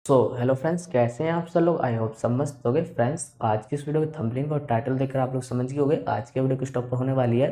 Hello friends, कैसे हैं आप सब लोग। आई होप सब मस्त हो गए। फ्रेंड्स, आज की इस वीडियो के थंबनेल और टाइटल देखकर आप लोग समझ गए होंगे आज की वीडियो किस टॉप पर होने वाली है।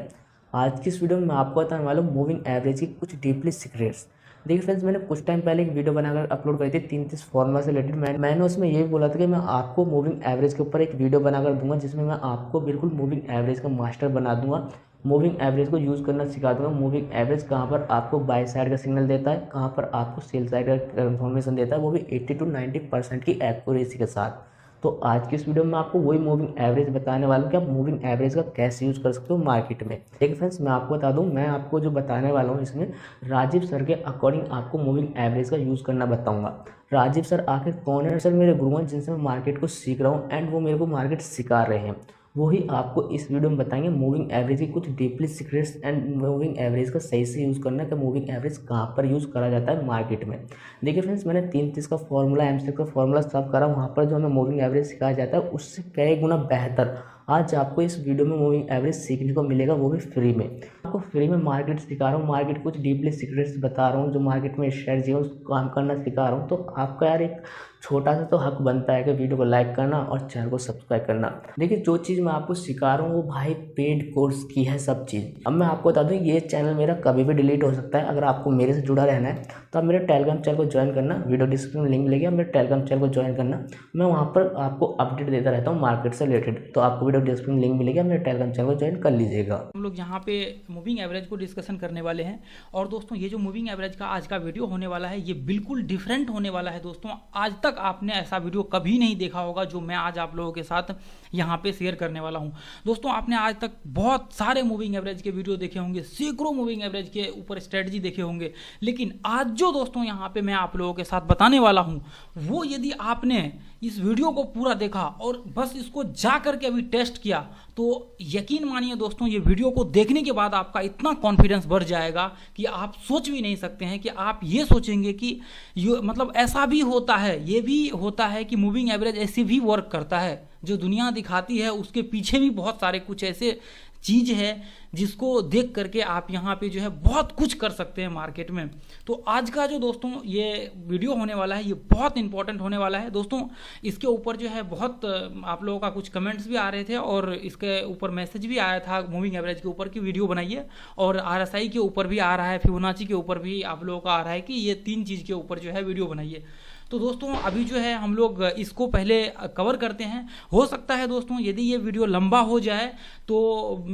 आज की इस वीडियो में मैं आपको बताने वाला हूँ मूविंग एवरेज की कुछ डीपली सीक्रेट्स। देखिए फ्रेंड्स, मैंने कुछ टाइम पहले एक वीडियो बनाकर अपलोड करी थी 33 फॉर्मूला से रिलेटेड। मैंने उसमें ये भी बोला था कि मैं आपको मूविंग एवरेज के ऊपर एक वीडियो बनाकर दूंगा जिसमें मैं आपको बिल्कुल मूविंग एवरेज का मास्टर बना दूंगा, मूविंग एवरेज को यूज़ करना सिखा दूंगा। मूविंग एवरेज कहाँ पर आपको बाय साइड का सिग्नल देता है, कहाँ पर आपको सेल साइड का इन्फॉर्मेशन देता है, वो भी 80 to 90% की एक्यूरेसी के साथ। तो आज की इस वीडियो में आपको वही मूविंग एवरेज बताने वाला हूँ कि आप मूविंग एवरेज का कैसे यूज़ कर सकते हो मार्केट में। देखिए फ्रेंड्स, मैं आपको बता दूँ, मैं आपको जो बताने वाला हूँ इसमें राजीव सर के अकॉर्डिंग आपको मूविंग एवरेज का यूज़ करना बताऊँगा। राजीव सर आखिर कौन है? सर मेरे गुरु हैं जिनसे मैं मार्केट को सीख रहा हूँ एंड वो मेरे को मार्केट सिखा रहे हैं। वही आपको इस वीडियो में बताएंगे मूविंग एवरेज की कुछ deeply secrets and moving average का सही से यूज़ करना कि मूविंग एवरेज कहाँ पर यूज़ करा जाता है मार्केट में। देखिए फ्रेंड्स, मैंने 3 का फॉर्मूला एमसीएक्स का फॉर्मूला सब करा, वहाँ पर जो हमें मूविंग एवरेज सिखाया जाता है उससे कई गुना बेहतर आज आपको इस वीडियो में मूविंग एवरेज सीखने को मिलेगा, वो भी फ्री में। आपको फ्री में मार्केट सिखा रहा हूँ, मार्केट कुछ डीपली सीक्रेट्स बता रहा हूँ, जो मार्केट में स्ट्रेटजी है उसको काम करना सिखा रहा हूँ। तो आपका यार एक छोटा सा तो हक बनता है कि वीडियो को लाइक करना और चैनल को सब्सक्राइब करना। देखिए, जो चीज़ मैं आपको सिखा रहा हूँ वो भाई पेड कोर्स की है सब चीज़। अब मैं आपको बता दूँ, ये चैनल मेरा कभी भी डिलीट हो सकता है। अगर आपको मेरे से जुड़ा रहना है तो आप मेरे टेलीग्राम चैनल को ज्वाइन करना, वीडियो डिस्क्रिप्शन में लिंक मिलेगी, आप मेरे टेलीग्राम चैनल को ज्वाइन करना। मैं वहाँ पर आपको अपडेट देता रहता हूँ मार्केट से रिलेटेड, तो आपको वीडियो डिस्क्रिप्शन में लिंक मिलेगी, आप मेरे टेलीग्राम चैनल को ज्वाइन कर लीजिएगा। हम लोग यहाँ पे मूविंग एवरेज को डिस्कशन करने वाले हैं। और दोस्तों, ये जो मूविंग एवरेज का आज का वीडियो होने वाला है ये बिल्कुल डिफरेंट होने वाला है। दोस्तों, आज तक आपने ऐसा वीडियो कभी नहीं देखा होगा जो मैं आज आप लोगों के साथ यहाँ पे शेयर करने वाला हूँ। दोस्तों, आपने आज तक बहुत सारे मूविंग एवरेज के वीडियो देखे होंगे, सैकड़ों मूविंग एवरेज के ऊपर स्ट्रेटजी देखे होंगे, लेकिन आज जो दोस्तों यहाँ पे मैं आप लोगों के साथ बताने वाला हूँ वो यदि आपने इस वीडियो को पूरा देखा और बस इसको जा करके अभी टेस्ट किया तो यकीन मानिए दोस्तों, ये वीडियो को देखने के बाद आपका इतना कॉन्फिडेंस बढ़ जाएगा कि आप सोच भी नहीं सकते हैं कि आप ये सोचेंगे कि ये मतलब ऐसा भी होता है, ये भी होता है कि मूविंग एवरेज ऐसे भी वर्क करता है। जो दुनिया दिखाती है उसके पीछे भी बहुत सारे कुछ ऐसे चीज़ है जिसको देख करके आप यहाँ पे जो है बहुत कुछ कर सकते हैं मार्केट में। तो आज का जो दोस्तों ये वीडियो होने वाला है ये बहुत इंपॉर्टेंट होने वाला है। दोस्तों, इसके ऊपर जो है बहुत आप लोगों का कुछ कमेंट्स भी आ रहे थे और इसके ऊपर मैसेज भी आया था मूविंग एवरेज के ऊपर की वीडियो बनाइए, और आरएसआई के ऊपर भी आ रहा है, फिबोनाची के ऊपर भी आप लोगों का आ रहा है कि ये 3 चीज़ के ऊपर जो है वीडियो बनाइए। तो दोस्तों, अभी जो है हम लोग इसको पहले कवर करते हैं। हो सकता है दोस्तों यदि ये वीडियो लंबा हो जाए तो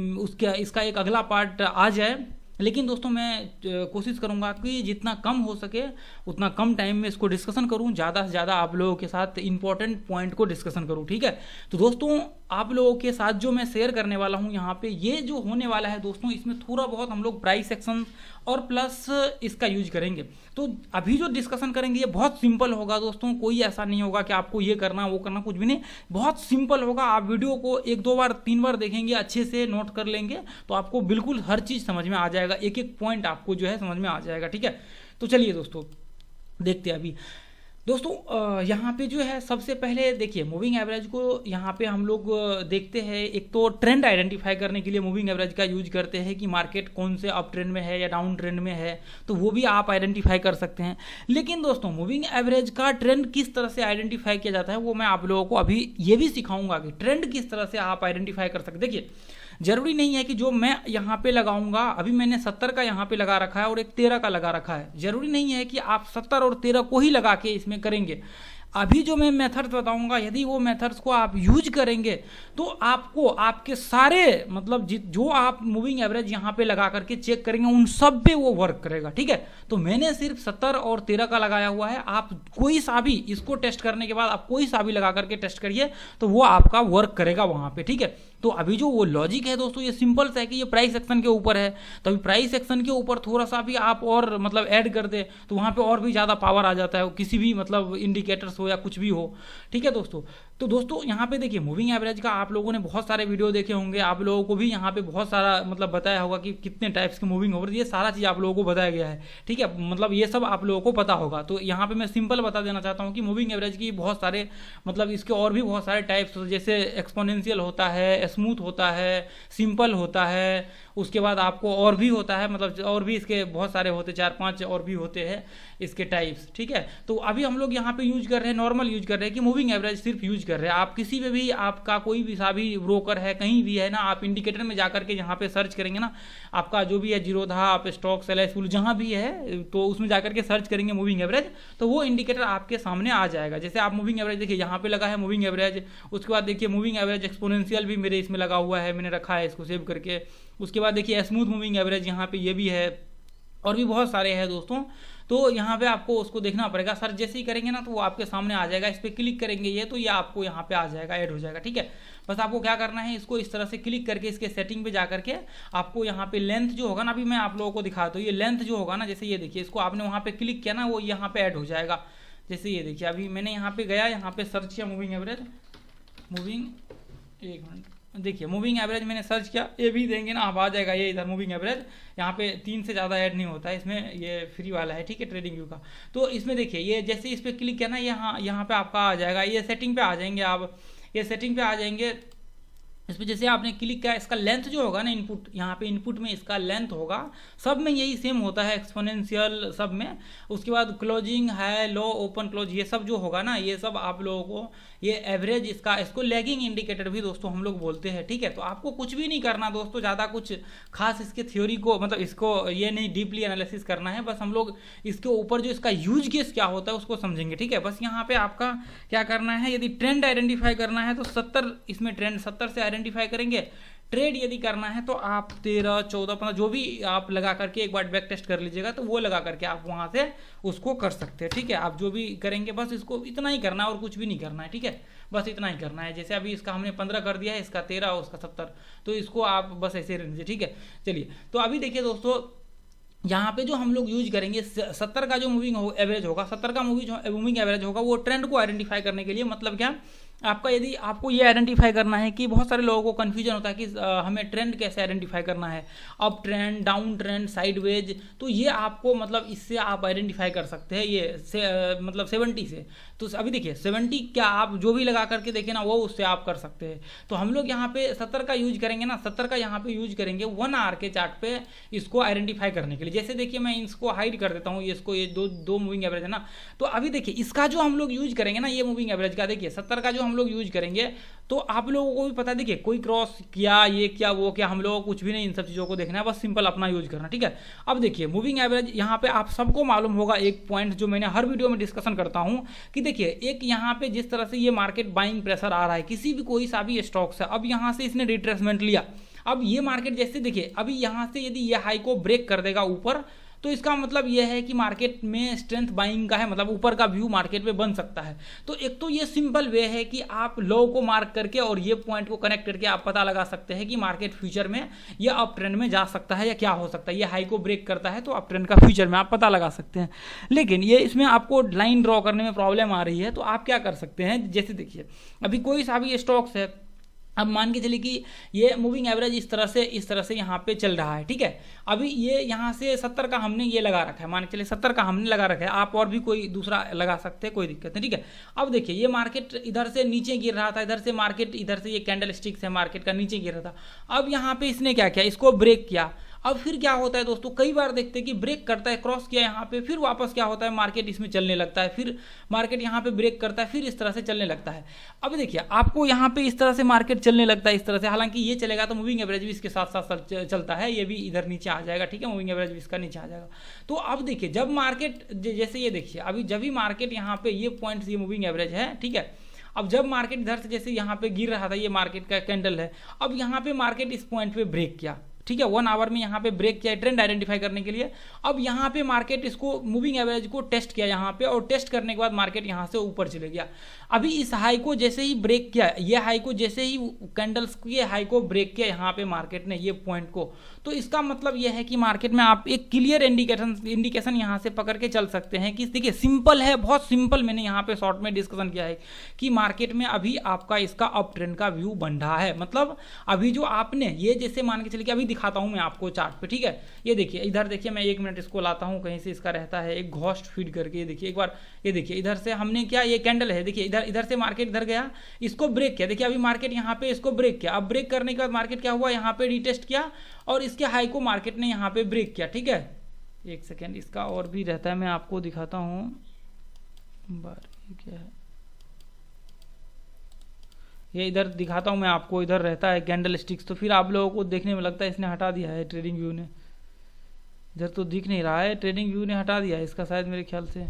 इसका एक अगला पार्ट आ जाए, लेकिन दोस्तों मैं कोशिश करूंगा कि जितना कम हो सके उतना कम टाइम में इसको डिस्कशन करूं, ज़्यादा से ज़्यादा आप लोगों के साथ इंपॉर्टेंट पॉइंट को डिस्कशन करूं। ठीक है, तो दोस्तों आप लोगों के साथ जो मैं शेयर करने वाला हूं यहाँ पे, ये जो होने वाला है दोस्तों, इसमें थोड़ा बहुत हम लोग प्राइस एक्शन और प्लस इसका यूज करेंगे। तो अभी जो डिस्कशन करेंगे ये बहुत सिंपल होगा दोस्तों, कोई ऐसा नहीं होगा कि आपको ये करना वो करना, कुछ भी नहीं, बहुत सिंपल होगा। आप वीडियो को 1-2 बार 3 बार देखेंगे, अच्छे से नोट कर लेंगे तो आपको बिल्कुल हर चीज़ समझ में आ जाएगा, एक एक पॉइंट आपको जो है समझ में आ जाएगा। ठीक है, तो चलिए दोस्तों देखते हैं अभी। दोस्तों, यहाँ पे जो है सबसे पहले देखिए मूविंग एवरेज को यहाँ पे हम लोग देखते हैं। एक तो ट्रेंड आइडेंटिफाई करने के लिए मूविंग एवरेज का यूज करते हैं कि मार्केट कौन से अप ट्रेंड में है या डाउन ट्रेंड में है, तो वो भी आप आइडेंटिफाई कर सकते हैं। लेकिन दोस्तों, मूविंग एवरेज का ट्रेंड किस तरह से आइडेंटिफाई किया जाता है वो मैं आप लोगों को अभी ये भी सिखाऊंगा कि ट्रेंड किस तरह से आप आइडेंटिफाई कर सकते। देखिए, जरूरी नहीं है कि जो मैं यहाँ पे लगाऊंगा, अभी मैंने 70 का यहाँ पे लगा रखा है और एक 13 का लगा रखा है, जरूरी नहीं है कि आप 70 और 13 को ही लगा के इसमें करेंगे। अभी जो मैं मेथड्स बताऊंगा, यदि वो मेथड्स को आप यूज करेंगे तो आपको आपके सारे मतलब जो आप मूविंग एवरेज यहाँ पे लगा करके चेक करेंगे उन सब पे वो वर्क करेगा। ठीक है, तो मैंने सिर्फ 70 और 13 का लगाया हुआ है, आप कोई सा भी इसको टेस्ट करने के बाद आप कोई सा भी लगा करके टेस्ट करिए तो वो आपका वर्क करेगा वहाँ पे। ठीक है, तो अभी जो वो लॉजिक है दोस्तों ये सिंपल सा है कि ये प्राइस एक्शन के ऊपर है, तो अभी प्राइस एक्शन के ऊपर थोड़ा सा भी आप और मतलब ऐड कर दे तो वहाँ पे और भी ज़्यादा पावर आ जाता है, किसी भी मतलब इंडिकेटर्स हो या कुछ भी हो। ठीक है दोस्तों, तो दोस्तों यहाँ पे देखिए मूविंग एवरेज का आप लोगों ने बहुत सारे वीडियो देखे होंगे, आप लोगों को भी यहाँ पे बहुत सारा मतलब बताया होगा कि कितने टाइप्स की मूविंग एवरेज, ये सारा चीज़ आप लोगों को बताया गया है, ठीक है, मतलब ये सब आप लोगों को पता होगा। तो यहाँ पे मैं सिंपल बता देना चाहता हूँ कि मूविंग एवरेज की बहुत सारे मतलब इसके और भी बहुत सारे टाइप्स होते हैं, जैसे एक्सपोनेंशियल होता है, स्मूथ होता है, सिंपल होता है, उसके बाद आपको और भी होता है, मतलब और भी इसके बहुत सारे होते, 4-5 और भी होते हैं इसके टाइप्स, ठीक है। तो अभी हम लोग यहाँ पे यूज कर रहे हैं, नॉर्मल यूज कर रहे हैं कि मूविंग एवरेज सिर्फ यूज कर रहे हैं। आप किसी पे भी आपका कोई भी सा भी ब्रोकर है, कहीं भी है ना, आप इंडिकेटर में जाकर के यहाँ पे सर्च करेंगे ना, आपका जो भी है जीरोधा, आप स्टॉक सेलेक्स जहाँ भी है, तो उसमें जाकर के सर्च करेंगे मूविंग एवरेज, तो वो इंडिकेटर आपके सामने आ जाएगा। जैसे आप मूविंग एवरेज देखिए, यहाँ पे लगा है मूविंग एवरेज, उसके बाद देखिए मूविंग एवरेज एक्सपोनेंशियल भी मेरे इसमें लगा हुआ है, मैंने रखा है इसको सेव करके। उसके बाद देखिए स्मूथ मूविंग एवरेज यहाँ पे ये भी है, और भी बहुत सारे हैं दोस्तों। तो यहाँ पे आपको उसको देखना पड़ेगा, सर्च जैसे ही करेंगे ना तो वो आपके सामने आ जाएगा, इस पर क्लिक करेंगे ये, तो ये आपको यहाँ पे आ जाएगा, ऐड हो जाएगा, ठीक है। बस आपको क्या करना है, इसको इस तरह से क्लिक करके इसके सेटिंग पे जा करके आपको यहाँ पे लेंथ जो होगा ना, अभी मैं आप लोगों को दिखाता हूँ, ये लेंथ जो होगा ना, जैसे ये देखिए, इसको आपने वहाँ पे क्लिक किया ना, वो यहाँ पे ऐड हो जाएगा। जैसे ये देखिए, अभी मैंने यहाँ पे गया, यहाँ पे सर्च किया मूविंग एवरेज, मूविंग, एक मिनट, देखिए मूविंग एवरेज मैंने सर्च किया, ये भी देंगे ना, आप आ जाएगा ये इधर मूविंग एवरेज। यहाँ पे 3 से ज़्यादा ऐड नहीं होता है इसमें, ये फ्री वाला है, ठीक है, ट्रेडिंग व्यू का। तो इसमें देखिए, ये जैसे इस पर क्लिक किया ना, यहाँ पे आपका आ जाएगा, ये सेटिंग पे आ जाएंगे आप, ये सेटिंग पे आ जाएंगे। इस पर जैसे आपने क्लिक किया, इसका लेंथ जो होगा ना, इनपुट, यहाँ पे इनपुट में इसका लेंथ होगा, सब में यही सेम होता है, एक्सपोनेंशियल सब में। उसके बाद क्लोजिंग है, लो, ओपन, क्लोज, ये सब जो होगा ना, ये सब आप लोगों को, ये एवरेज इसका, इसको लैगिंग इंडिकेटर भी दोस्तों हम लोग बोलते हैं, ठीक है। तो आपको कुछ भी नहीं करना दोस्तों, ज़्यादा कुछ खास इसके थ्योरी को, मतलब इसको ये नहीं डीपली एनालिसिस करना है, बस हम लोग इसके ऊपर जो इसका यूज केस क्या होता है उसको समझेंगे, ठीक है। बस यहाँ पे आपका क्या करना है, यदि ट्रेंड आइडेंटिफाई करना है तो 70, इसमें ट्रेंड 70 से आइडेंटिफाई करेंगे। ट्रेड यदि करना है तो आप 13, 14, 15 जो भी आप लगा करके एक बार बैक टेस्ट कर लीजिएगा, तो वो लगा करके आप वहां से उसको कर सकते हैं, ठीक है। आप जो भी करेंगे बस इसको इतना ही करना है और कुछ भी नहीं करना है, ठीक है, बस इतना ही करना है। जैसे अभी इसका हमने 15 कर दिया है, इसका 13, उसका 70, तो इसको आप बस ऐसे रख दीजिए, ठीक है। चलिए, तो अभी देखिए दोस्तों, यहाँ पे जो हम लोग यूज करेंगे 70 का जो मूविंग एवरेज होगा, 70 का मूविंग एवरेज होगा, वो ट्रेंड को आइडेंटिफाई करने के लिए, मतलब क्या, आपका यदि आपको ये आइडेंटिफाई करना है कि बहुत सारे लोगों को कन्फ्यूजन होता है कि हमें ट्रेंड कैसे आइडेंटिफाई करना है, up trend, down trend, sideways, तो ये आपको मतलब इससे आप आइडेंटिफाई कर सकते हैं, ये मतलब 70 से। तो अभी देखिए 70 क्या आप जो भी लगा करके देखें ना, वो उससे आप कर सकते हैं। तो हम लोग यहाँ पे 70 का यूज करेंगे ना, 70 का यहाँ पे यूज करेंगे 1 आवर के चार्ट पे इसको आइडेंटिफाई करने के लिए। जैसे देखिए, मैं इसको हाइड कर देता हूँ, इसको, ये दो मूविंग एवरेज है ना। तो अभी देखिए, इसका जो हम लोग यूज करेंगे ना, ये मूविंग एवरेज का देखिए 70 का जो हम लोग यूज करेंगे, तो आप लोगों को भी पता, देखिए कोई क्रॉस किया, ये क्या, वो क्या, हम लोगों को कुछ भी नहीं इन सब चीज़ों को देखना है, बस सिंपल अपना यूज करना, ठीक है। अब देखिए मूविंग एवरेज, यहाँ पे आप सबको मालूम होगा एक पॉइंट जो मैंने हर वीडियो में डिस्कशन करता हूँ, कि देखिए एक यहाँ पे जिस तरह से ये मार्केट बाइंग प्रेशर आ रहा है, किसी भी कोई सा भी स्टॉक से, अब यहाँ से इसने रिट्रेसमेंट लिया, अब ये मार्केट जैसे देखिए, अभी यहाँ से यदि ये हाई को ब्रेक कर देगा ऊपर, तो इसका मतलब यह है कि मार्केट में स्ट्रेंथ बाइंग का है, मतलब ऊपर का व्यू मार्केट में बन सकता है। तो एक तो ये सिंपल वे है कि आप लो को मार्क करके और ये पॉइंट को कनेक्ट करके आप पता लगा सकते हैं कि मार्केट फ्यूचर में ये अप ट्रेंड में जा सकता है या क्या हो सकता है। ये हाई को ब्रेक करता है तो अप ट्रेंड का फ्यूचर में आप पता लगा सकते हैं। लेकिन ये इसमें आपको लाइन ड्रॉ करने में प्रॉब्लम आ रही है, तो आप क्या कर सकते हैं, जैसे देखिए अभी कोई सा भी स्टॉक्स है, अब मान के चलिए कि ये मूविंग एवरेज इस तरह से यहाँ पे चल रहा है, ठीक है। अभी ये यहाँ से 70 का हमने ये लगा रखा है, मान के चलिए 70 का हमने लगा रखा है, आप और भी कोई दूसरा लगा सकते हैं, कोई दिक्कत नहीं, ठीक है। अब देखिए ये मार्केट इधर से नीचे गिर रहा था, इधर से मार्केट, इधर से ये कैंडल स्टिक्स है मार्केट का, नीचे गिर रहा था। अब यहाँ पे इसने क्या किया, इसको ब्रेक किया। अब फिर क्या होता है दोस्तों, कई बार देखते हैं कि ब्रेक करता है, क्रॉस किया यहाँ पे, फिर वापस क्या होता है, मार्केट इसमें चलने लगता है, फिर मार्केट यहाँ पे ब्रेक करता है, फिर इस तरह से चलने लगता है। अब देखिए आपको यहाँ पे इस तरह से मार्केट चलने लगता है, इस तरह से, हालांकि ये चलेगा तो मूविंग एवरेज भी इसके साथ साथ चलता है, ये भी इधर नीचे आ जाएगा, ठीक है, मूविंग एवरेज भी इसका नीचे आ जाएगा। तो अब देखिए जब मार्केट, जैसे ये देखिए अभी जब भी मार्केट यहाँ पे ये पॉइंट्स, ये मूविंग एवरेज है, ठीक है। अब जब मार्केट इधर से जैसे यहाँ पे गिर रहा था, ये मार्केट का कैंडल है, अब यहाँ पे मार्केट इस पॉइंट पे ब्रेक किया, ठीक है, 1 आवर में यहाँ पे ब्रेक किया ट्रेंड आइडेंटिफाई करने के लिए। अब यहाँ पे मार्केट इसको मूविंग एवरेज को टेस्ट किया यहाँ पे, और टेस्ट करने के बाद मार्केट यहाँ से ऊपर चले गया। अभी इस हाई को जैसे ही ब्रेक किया, ये हाई को जैसे ही कैंडल्स के हाई को ब्रेक किया यहाँ पे मार्केट ने ये पॉइंट को, तो इसका मतलब यह है कि मार्केट में आप एक क्लियर इंडिकेशन यहाँ से पकड़ के चल सकते हैं कि देखिए सिंपल है, बहुत सिंपल, मैंने यहाँ पे शॉर्ट में डिस्कशन किया है कि मार्केट में अभी आपका इसका अप ट्रेंड का व्यू बन रहा है। मतलब अभी जो आपने ये जैसे मान के चलिए कि अभी दिखाता हूं मैं आपको चार्ट पे, ठीक है, ये देखिए इधर देखिए, मैं 1 मिनट इसको लाता हूं, कहीं से इसका रहता है एक घोस्ट फीड करके, ये देखिए एक बार, ये देखिए इधर से हमने क्या, ये कैंडल है, देखिए इधर से मार्केट इधर गया, इसको ब्रेक किया, देखिए अभी मार्केट यहाँ पे इसको ब्रेक किया। अब ब्रेक करने के बाद मार्केट क्या हुआ, यहाँ पे रिटेस्ट किया और इसके हाई को मार्केट ने यहाँ पे ब्रेक किया। ठीक है, एक सेकेंड, इसका और भी रहता है, मैं आपको दिखाता हूँ क्या है, ये इधर दिखाता हूँ मैं आपको, इधर रहता है कैंडल स्टिक्स, तो फिर आप लोगों को देखने में लगता है इसने हटा दिया है ट्रेडिंग व्यू ने, इधर तो दिख नहीं रहा है, ट्रेडिंग व्यू ने हटा दिया है इसका, शायद मेरे ख्याल से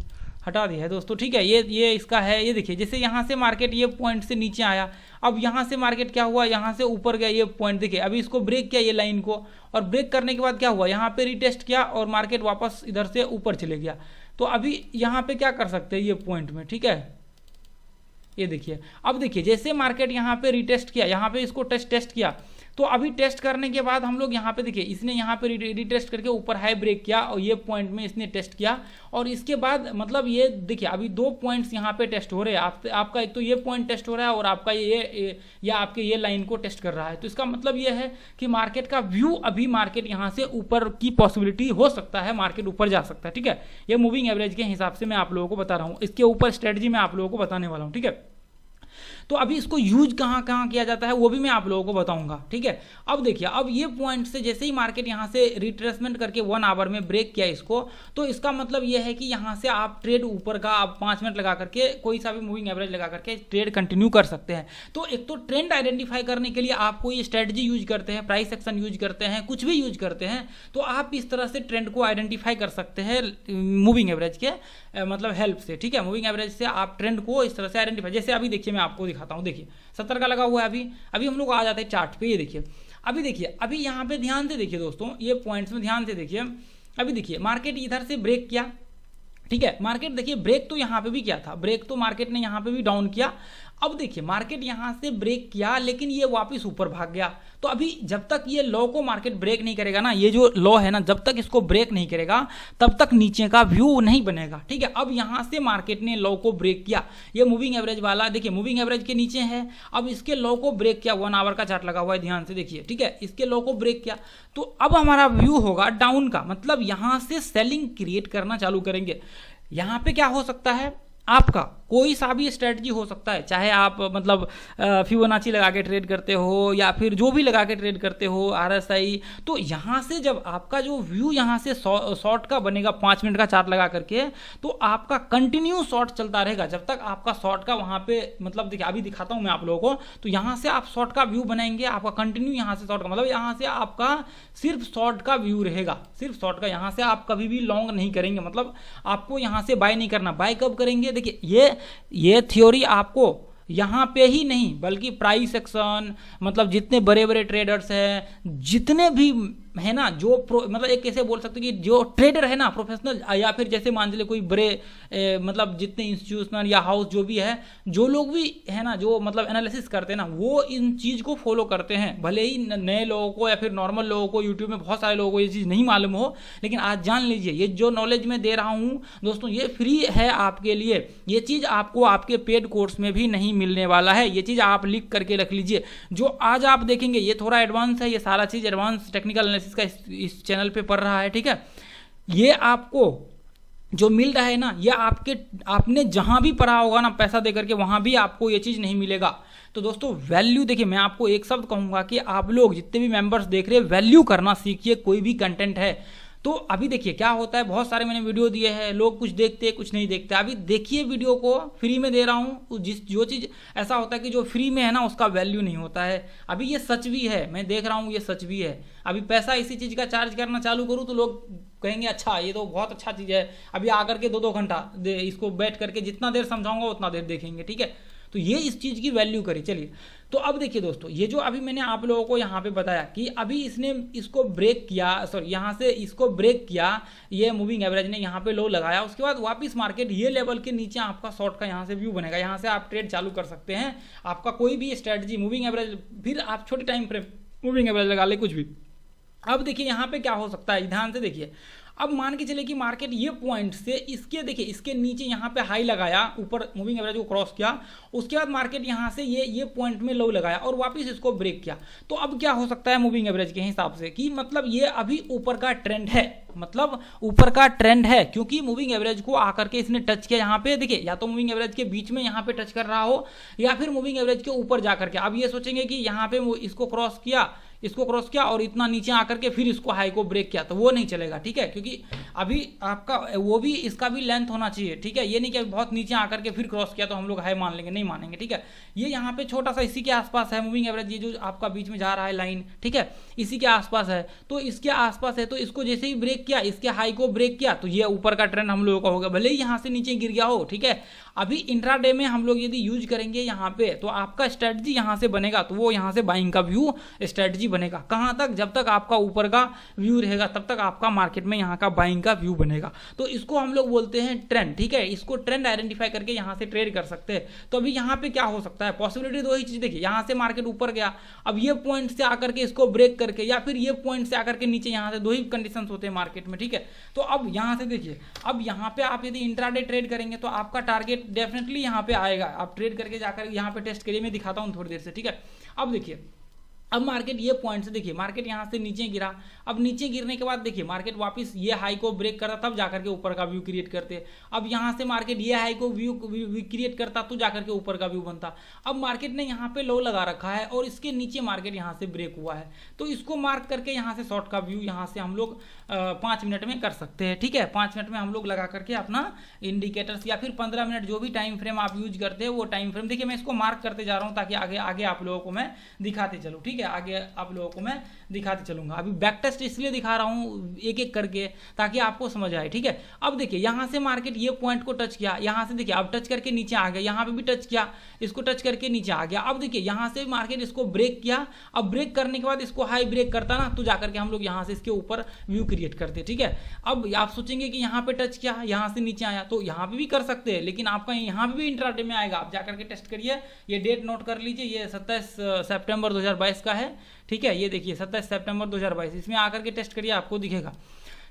हटा दिया है दोस्तों। ठीक है, ये इसका है, ये देखिए जैसे यहाँ से मार्केट ये पॉइंट से नीचे आया, अब यहाँ से मार्केट क्या हुआ, यहाँ से ऊपर गया, ये पॉइंट देखिए, अभी इसको ब्रेक किया ये लाइन को, और ब्रेक करने के बाद क्या हुआ, यहाँ पे रिटेस्ट किया और मार्केट वापस इधर से ऊपर चले गया। तो अभी यहाँ पे क्या कर सकते हैं ये पॉइंट में, ठीक है, ये देखिए, अब देखिए जैसे मार्केट यहाँ पे रिटेस्ट किया, यहाँ पे इसको टेस्ट किया, तो अभी टेस्ट करने के बाद हम लोग यहाँ पे देखिए, इसने यहाँ पे रिटेस्ट करके ऊपर हाई ब्रेक किया और ये पॉइंट में इसने टेस्ट किया, और इसके बाद मतलब ये देखिए अभी 2 पॉइंट्स यहाँ पे टेस्ट हो रहे हैं। आपका एक तो ये पॉइंट टेस्ट हो रहा है और आपका या आपके ये लाइन को टेस्ट कर रहा है। तो इसका मतलब ये है कि मार्केट का व्यू, अभी मार्केट यहाँ से ऊपर की पॉसिबिलिटी हो सकता है, मार्केट ऊपर जा सकता है। ठीक है, ये मूविंग एवरेज के हिसाब से मैं आप लोगों को बता रहा हूँ, इसके ऊपर स्ट्रेटजी मैं आप लोगों को बताने वाला हूँ। ठीक है, तो अभी इसको यूज कहाँ किया जाता है वो भी मैं आप लोगों को बताऊंगा। ठीक है, अब देखिए, अब ये पॉइंट से जैसे ही मार्केट यहाँ से रिट्रेसमेंट करके 1 आवर में ब्रेक किया इसको, तो इसका मतलब ये है कि यहाँ से आप ट्रेड ऊपर का आप 5 मिनट लगा करके कोई सा भी मूविंग एवरेज लगा करके ट्रेड कंटिन्यू कर सकते हैं। तो एक तो ट्रेंड आइडेंटिफाई करने के लिए आप कोई स्ट्रेटजी यूज करते हैं, प्राइस एक्शन यूज करते हैं, कुछ भी यूज करते हैं, तो आप इस तरह से ट्रेंड को आइडेंटिफाई कर सकते हैं मूविंग एवरेज के मतलब हेल्प से। ठीक है, मूविंग एवरेज से आप ट्रेंड को इस तरह से आइडेंटिफाई, जैसे अभी देखिए मैं आपको दिखाता हूँ, देखिए 70 का लगा हुआ है अभी हम लोग आ जाते हैं चार्ट पे। ये देखिए, अभी देखिए, अभी यहाँ पे ध्यान से देखिए दोस्तों, ये पॉइंट्स में ध्यान से देखिए, अभी देखिए मार्केट इधर से ब्रेक किया। ठीक है, मार्केट देखिए ब्रेक तो यहाँ पे भी किया था, ब्रेक तो मार्केट ने यहाँ पे भी डाउन किया। अब देखिए मार्केट यहाँ से ब्रेक किया लेकिन ये वापस ऊपर भाग गया। तो अभी जब तक ये लो को मार्केट ब्रेक नहीं करेगा ना, ये जो लो है ना, जब तक इसको ब्रेक नहीं करेगा तब तक नीचे का व्यू नहीं बनेगा। ठीक है, अब यहाँ से मार्केट ने लो को ब्रेक किया, ये मूविंग एवरेज वाला देखिए मूविंग एवरेज के नीचे है, अब इसके लो को ब्रेक किया, 1 आवर का चार्ट लगा हुआ है, ध्यान से देखिए। ठीक है, इसके लो को ब्रेक किया, तो अब हमारा व्यू होगा डाउन का, मतलब यहाँ से सेलिंग क्रिएट करना चालू करेंगे। यहाँ पे क्या हो सकता है, आपका कोई सा भी स्ट्रेटजी हो सकता है, चाहे आप मतलब फिबोनाची लगा के ट्रेड करते हो या फिर जो भी लगा के ट्रेड करते हो, RSI। तो यहाँ से जब आपका जो व्यू यहाँ से शॉर्ट का बनेगा 5 मिनट का चार्ट लगा करके, तो आपका कंटिन्यू शॉर्ट चलता रहेगा जब तक आपका शॉर्ट का वहाँ पे मतलब देखिए, अभी दिखाता हूँ मैं आप लोगों को, तो यहाँ से आप शॉर्ट का व्यू बनाएंगे, आपका कंटिन्यू यहाँ से शॉर्ट का मतलब यहाँ से आपका सिर्फ शॉर्ट का व्यू रहेगा, सिर्फ शॉर्ट का, यहाँ से आप कभी भी लॉन्ग नहीं करेंगे, मतलब आपको यहाँ से बाय नहीं करना। बाय कब करेंगे, देखिए ये थ्योरी आपको यहाँ पे ही नहीं बल्कि प्राइस एक्शन, मतलब जितने बड़े बड़े ट्रेडर्स हैं, जितने भी है ना, जो मतलब एक कैसे बोल सकते हैं कि जो ट्रेडर है ना प्रोफेशनल, या फिर जैसे मान लीजिए कोई बड़े मतलब जितने इंस्टीट्यूशनल या हाउस जो भी है, जो लोग भी है ना, जो मतलब एनालिसिस करते हैं ना, वो इन चीज़ को फॉलो करते हैं। भले ही नए लोगों को या फिर नॉर्मल लोगों को, यूट्यूब में बहुत सारे लोगों को ये चीज़ नहीं मालूम हो, लेकिन आज जान लीजिए, ये जो नॉलेज मैं दे रहा हूँ दोस्तों, ये फ्री है आपके लिए। ये चीज़ आपको आपके पेड कोर्स में भी नहीं मिलने वाला है, ये चीज़ आप लिख करके रख लीजिए। जो आज आप देखेंगे ये थोड़ा एडवांस है, ये सारा चीज़ एडवांस टेक्निकल का इस चैनल पे पढ़ रहा है। ठीक है, ये आपको जो मिल रहा है ना, ये आपने जहां भी पढ़ा होगा ना पैसा देकर के, वहां भी आपको ये चीज नहीं मिलेगा। तो दोस्तों वैल्यू देखिए, मैं आपको एक शब्द कहूंगा कि आप लोग जितने भी मेंबर्स देख रहे हैं, वैल्यू करना सीखिए। कोई भी कंटेंट है तो अभी देखिए क्या होता है, बहुत सारे मैंने वीडियो दिए हैं, लोग कुछ देखते हैं कुछ नहीं देखते। अभी देखिए वीडियो को, फ्री में दे रहा हूँ, जो चीज़ ऐसा होता है कि जो फ्री में है ना उसका वैल्यू नहीं होता है। अभी ये सच भी है, मैं देख रहा हूँ ये सच भी है। अभी पैसा इसी चीज़ का चार्ज करना चालू करूँ तो लोग कहेंगे अच्छा ये तो बहुत अच्छा चीज़ है, अभी आकर के 2-2 घंटा इसको बैठ करके जितना देर समझाऊंगा उतना देर देखेंगे। ठीक है, तो ये इस चीज़ की वैल्यू करी। चलिए तो अब देखिए दोस्तों, ये जो अभी मैंने आप लोगों को यहाँ पे बताया कि अभी इसने इसको ब्रेक किया, सॉरी यहाँ से इसको ब्रेक किया, ये मूविंग एवरेज ने यहाँ पे लो लगाया, उसके बाद वापस मार्केट ये लेवल के नीचे आपका शॉर्ट का यहाँ से व्यू बनेगा, यहाँ से आप ट्रेड चालू कर सकते हैं। आपका कोई भी स्ट्रेटजी मूविंग एवरेज, फिर आप छोटे टाइम फ्रेम मूविंग एवरेज लगा ले, कुछ भी। अब देखिए यहाँ पे क्या हो सकता है, ध्यान से देखिए। अब मान के चले कि मार्केट ये पॉइंट से इसके देखिए इसके नीचे यहाँ पे हाई लगाया, ऊपर मूविंग एवरेज को क्रॉस किया, उसके बाद मार्केट यहाँ से ये पॉइंट में लो लगाया और वापस इसको ब्रेक किया। तो अब क्या हो सकता है मूविंग एवरेज के हिसाब से कि मतलब ये अभी ऊपर का ट्रेंड है, मतलब ऊपर का ट्रेंड है, क्योंकि मूविंग एवरेज को आकर के इसने टच किया। यहाँ पे देखिए या तो मूविंग एवरेज के बीच में यहाँ पे टच कर रहा हो या फिर मूविंग एवरेज के ऊपर जाकर के। अब ये सोचेंगे कि यहाँ पे इसको क्रॉस किया और इतना नीचे आकर के फिर इसको हाई को ब्रेक किया, तो वो नहीं चलेगा, ठीक है। क्योंकि अभी आपका वो भी इसका भी लेंथ होना चाहिए, ठीक है। ये नहीं कि बहुत नीचे आकर के फिर क्रॉस किया तो हम लोग हाई मान लेंगे, नहीं मानेंगे, ठीक है। ये यहाँ पे छोटा सा इसी के आसपास है मूविंग एवरेज, ये जो आपका बीच में जा रहा है लाइन, ठीक है, इसी के आसपास है। तो इसके आसपास है, तो इसको जैसे ही ब्रेक किया, इसके हाई को ब्रेक किया, तो ये ऊपर का ट्रेंड हम लोगों का होगा, भले ही यहाँ से नीचे गिर गया हो, ठीक है। अभी इंट्राडे में हम लोग यदि यूज करेंगे यहाँ पे, तो आपका स्ट्रेटजी यहाँ से बनेगा, तो वो यहाँ से बाइंग का व्यू स्ट्रेटजी बनेगा। कहाँ तक? जब तक आपका ऊपर का व्यू रहेगा तब तक आपका मार्केट में यहाँ का बाइंग का व्यू बनेगा। तो इसको हम लोग बोलते हैं ट्रेंड, ठीक है। इसको ट्रेंड आइडेंटिफाई करके यहाँ से ट्रेड कर सकते हैं। तो अभी यहाँ पे क्या हो सकता है, पॉसिबिलिटी दो ही चीज देखिए। यहाँ से मार्केट ऊपर गया, अब ये पॉइंट से आकर के इसको ब्रेक करके, या फिर ये पॉइंट से आकर के नीचे, यहाँ से दो ही कंडीशन होते हैं मार्केट में, ठीक है। तो अब यहाँ से देखिए, अब यहाँ पे आप यदि इंट्राडे ट्रेड करेंगे तो आपका टारगेट डेफिनेटली यहाँ पे आएगा। आप ट्रेड करके जाकर यहाँ पे टेस्ट करिए, मैं दिखाता हूँ थोड़ी देर से, ठीक है। अब देखिए, अब मार्केट ये पॉइंट से देखिए, मार्केट यहाँ से नीचे गिरा, अब नीचे गिरने के बाद देखिए मार्केट वापस ये हाई को ब्रेक करता तब जाकर के ऊपर का व्यू क्रिएट करते। अब यहाँ से मार्केट ये हाई को व्यू क्रिएट करता तो जाकर के ऊपर का व्यू बनता। अब मार्केट ने यहाँ पे लो लगा रखा है और इसके नीचे मार्केट यहाँ से ब्रेक हुआ है, तो इसको मार्क करके यहाँ से शॉर्ट का व्यू यहाँ से हम लोग 5 मिनट में कर सकते हैं, ठीक है। 5 मिनट में हम लोग लगा करके अपना इंडिकेटर्स, या फिर 15 मिनट, जो भी टाइम फ्रेम आप यूज करते हैं वो टाइम फ्रेम देखिए, मैं इसको मार्क करते जा रहा हूँ ताकि आगे आगे आप लोगों को मैं दिखाते चलूँ, ठीक है। आगे आप लोगों को मैं दिखाते चलूंगा। अभी बैक टेस्ट इसलिए दिखा रहा हूं एक एक करके ताकि आपको समझ आए, ठीक है। अब देखिए यहां से मार्केट ये पॉइंट को टच किया, यहां से देखिए अब टच करके नीचे आ गया, यहां पे भी टच किया, इसको टच करके नीचे आ गया। अब देखिए यहां से मार्केट इसको ब्रेक किया, अब ब्रेक करने के बाद इसको हाई ब्रेक करता ना, तो जाकर के हम लोग यहां से इसके ऊपर व्यू क्रिएट करते, ठीक है। अब आप सोचेंगे कि यहां पे टच किया, यहां से नीचे आया, तो यहां पे भी कर सकते हैं, लेकिन आपका यहां पे भी इंट्राडे में आएगा। आप जाकर के टेस्ट करिए, ये डेट नोट कर लीजिए, ये 27 सितंबर 2022 का है, ठीक है। ये देखिए 27 सितंबर 2022, इसमें आकर के टेस्ट करिए, आपको दिखेगा,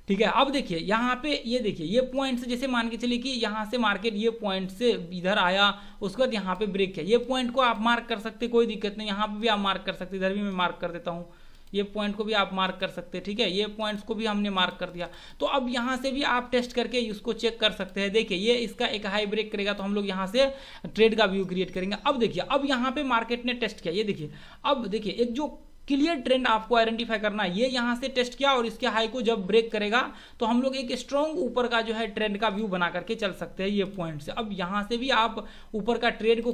ठीक है। अब देखिए यहाँ पे ये देखिए ये पॉइंट से, जैसे मान के चलिए कि यहाँ से मार्केट ये पॉइंट से इधर आया, उसके बाद यहाँ पे ब्रेक किया। ये पॉइंट को आप मार्क कर सकते, कोई दिक्कत नहीं, यहाँ पे भी आप मार्क कर सकते, इधर भी मैं मार्क कर देता हूँ, ये पॉइंट को भी आप मार्क कर सकते हैं, ठीक है। ये पॉइंट्स को भी हमने मार्क कर दिया। तो अब यहाँ से भी आप टेस्ट करके इसको चेक कर सकते हैं। देखिए ये इसका एक हाई ब्रेक करेगा तो हम लोग यहाँ से ट्रेड का व्यू क्रिएट करेंगे। अब देखिए अब यहाँ पे मार्केट ने टेस्ट किया, ये देखिए, अब देखिए एक जो क्लियर ट्रेंड आपको आइडेंटिफाई करना है, ये यहाँ से टेस्ट किया और इसके हाई को जब ब्रेक करेगा तो हम लोग एक स्ट्रॉन्ग ऊपर का जो है ट्रेंड का व्यू बना करके चल सकते हैं ये पॉइंट से। अब यहाँ से भी आप ऊपर का ट्रेड को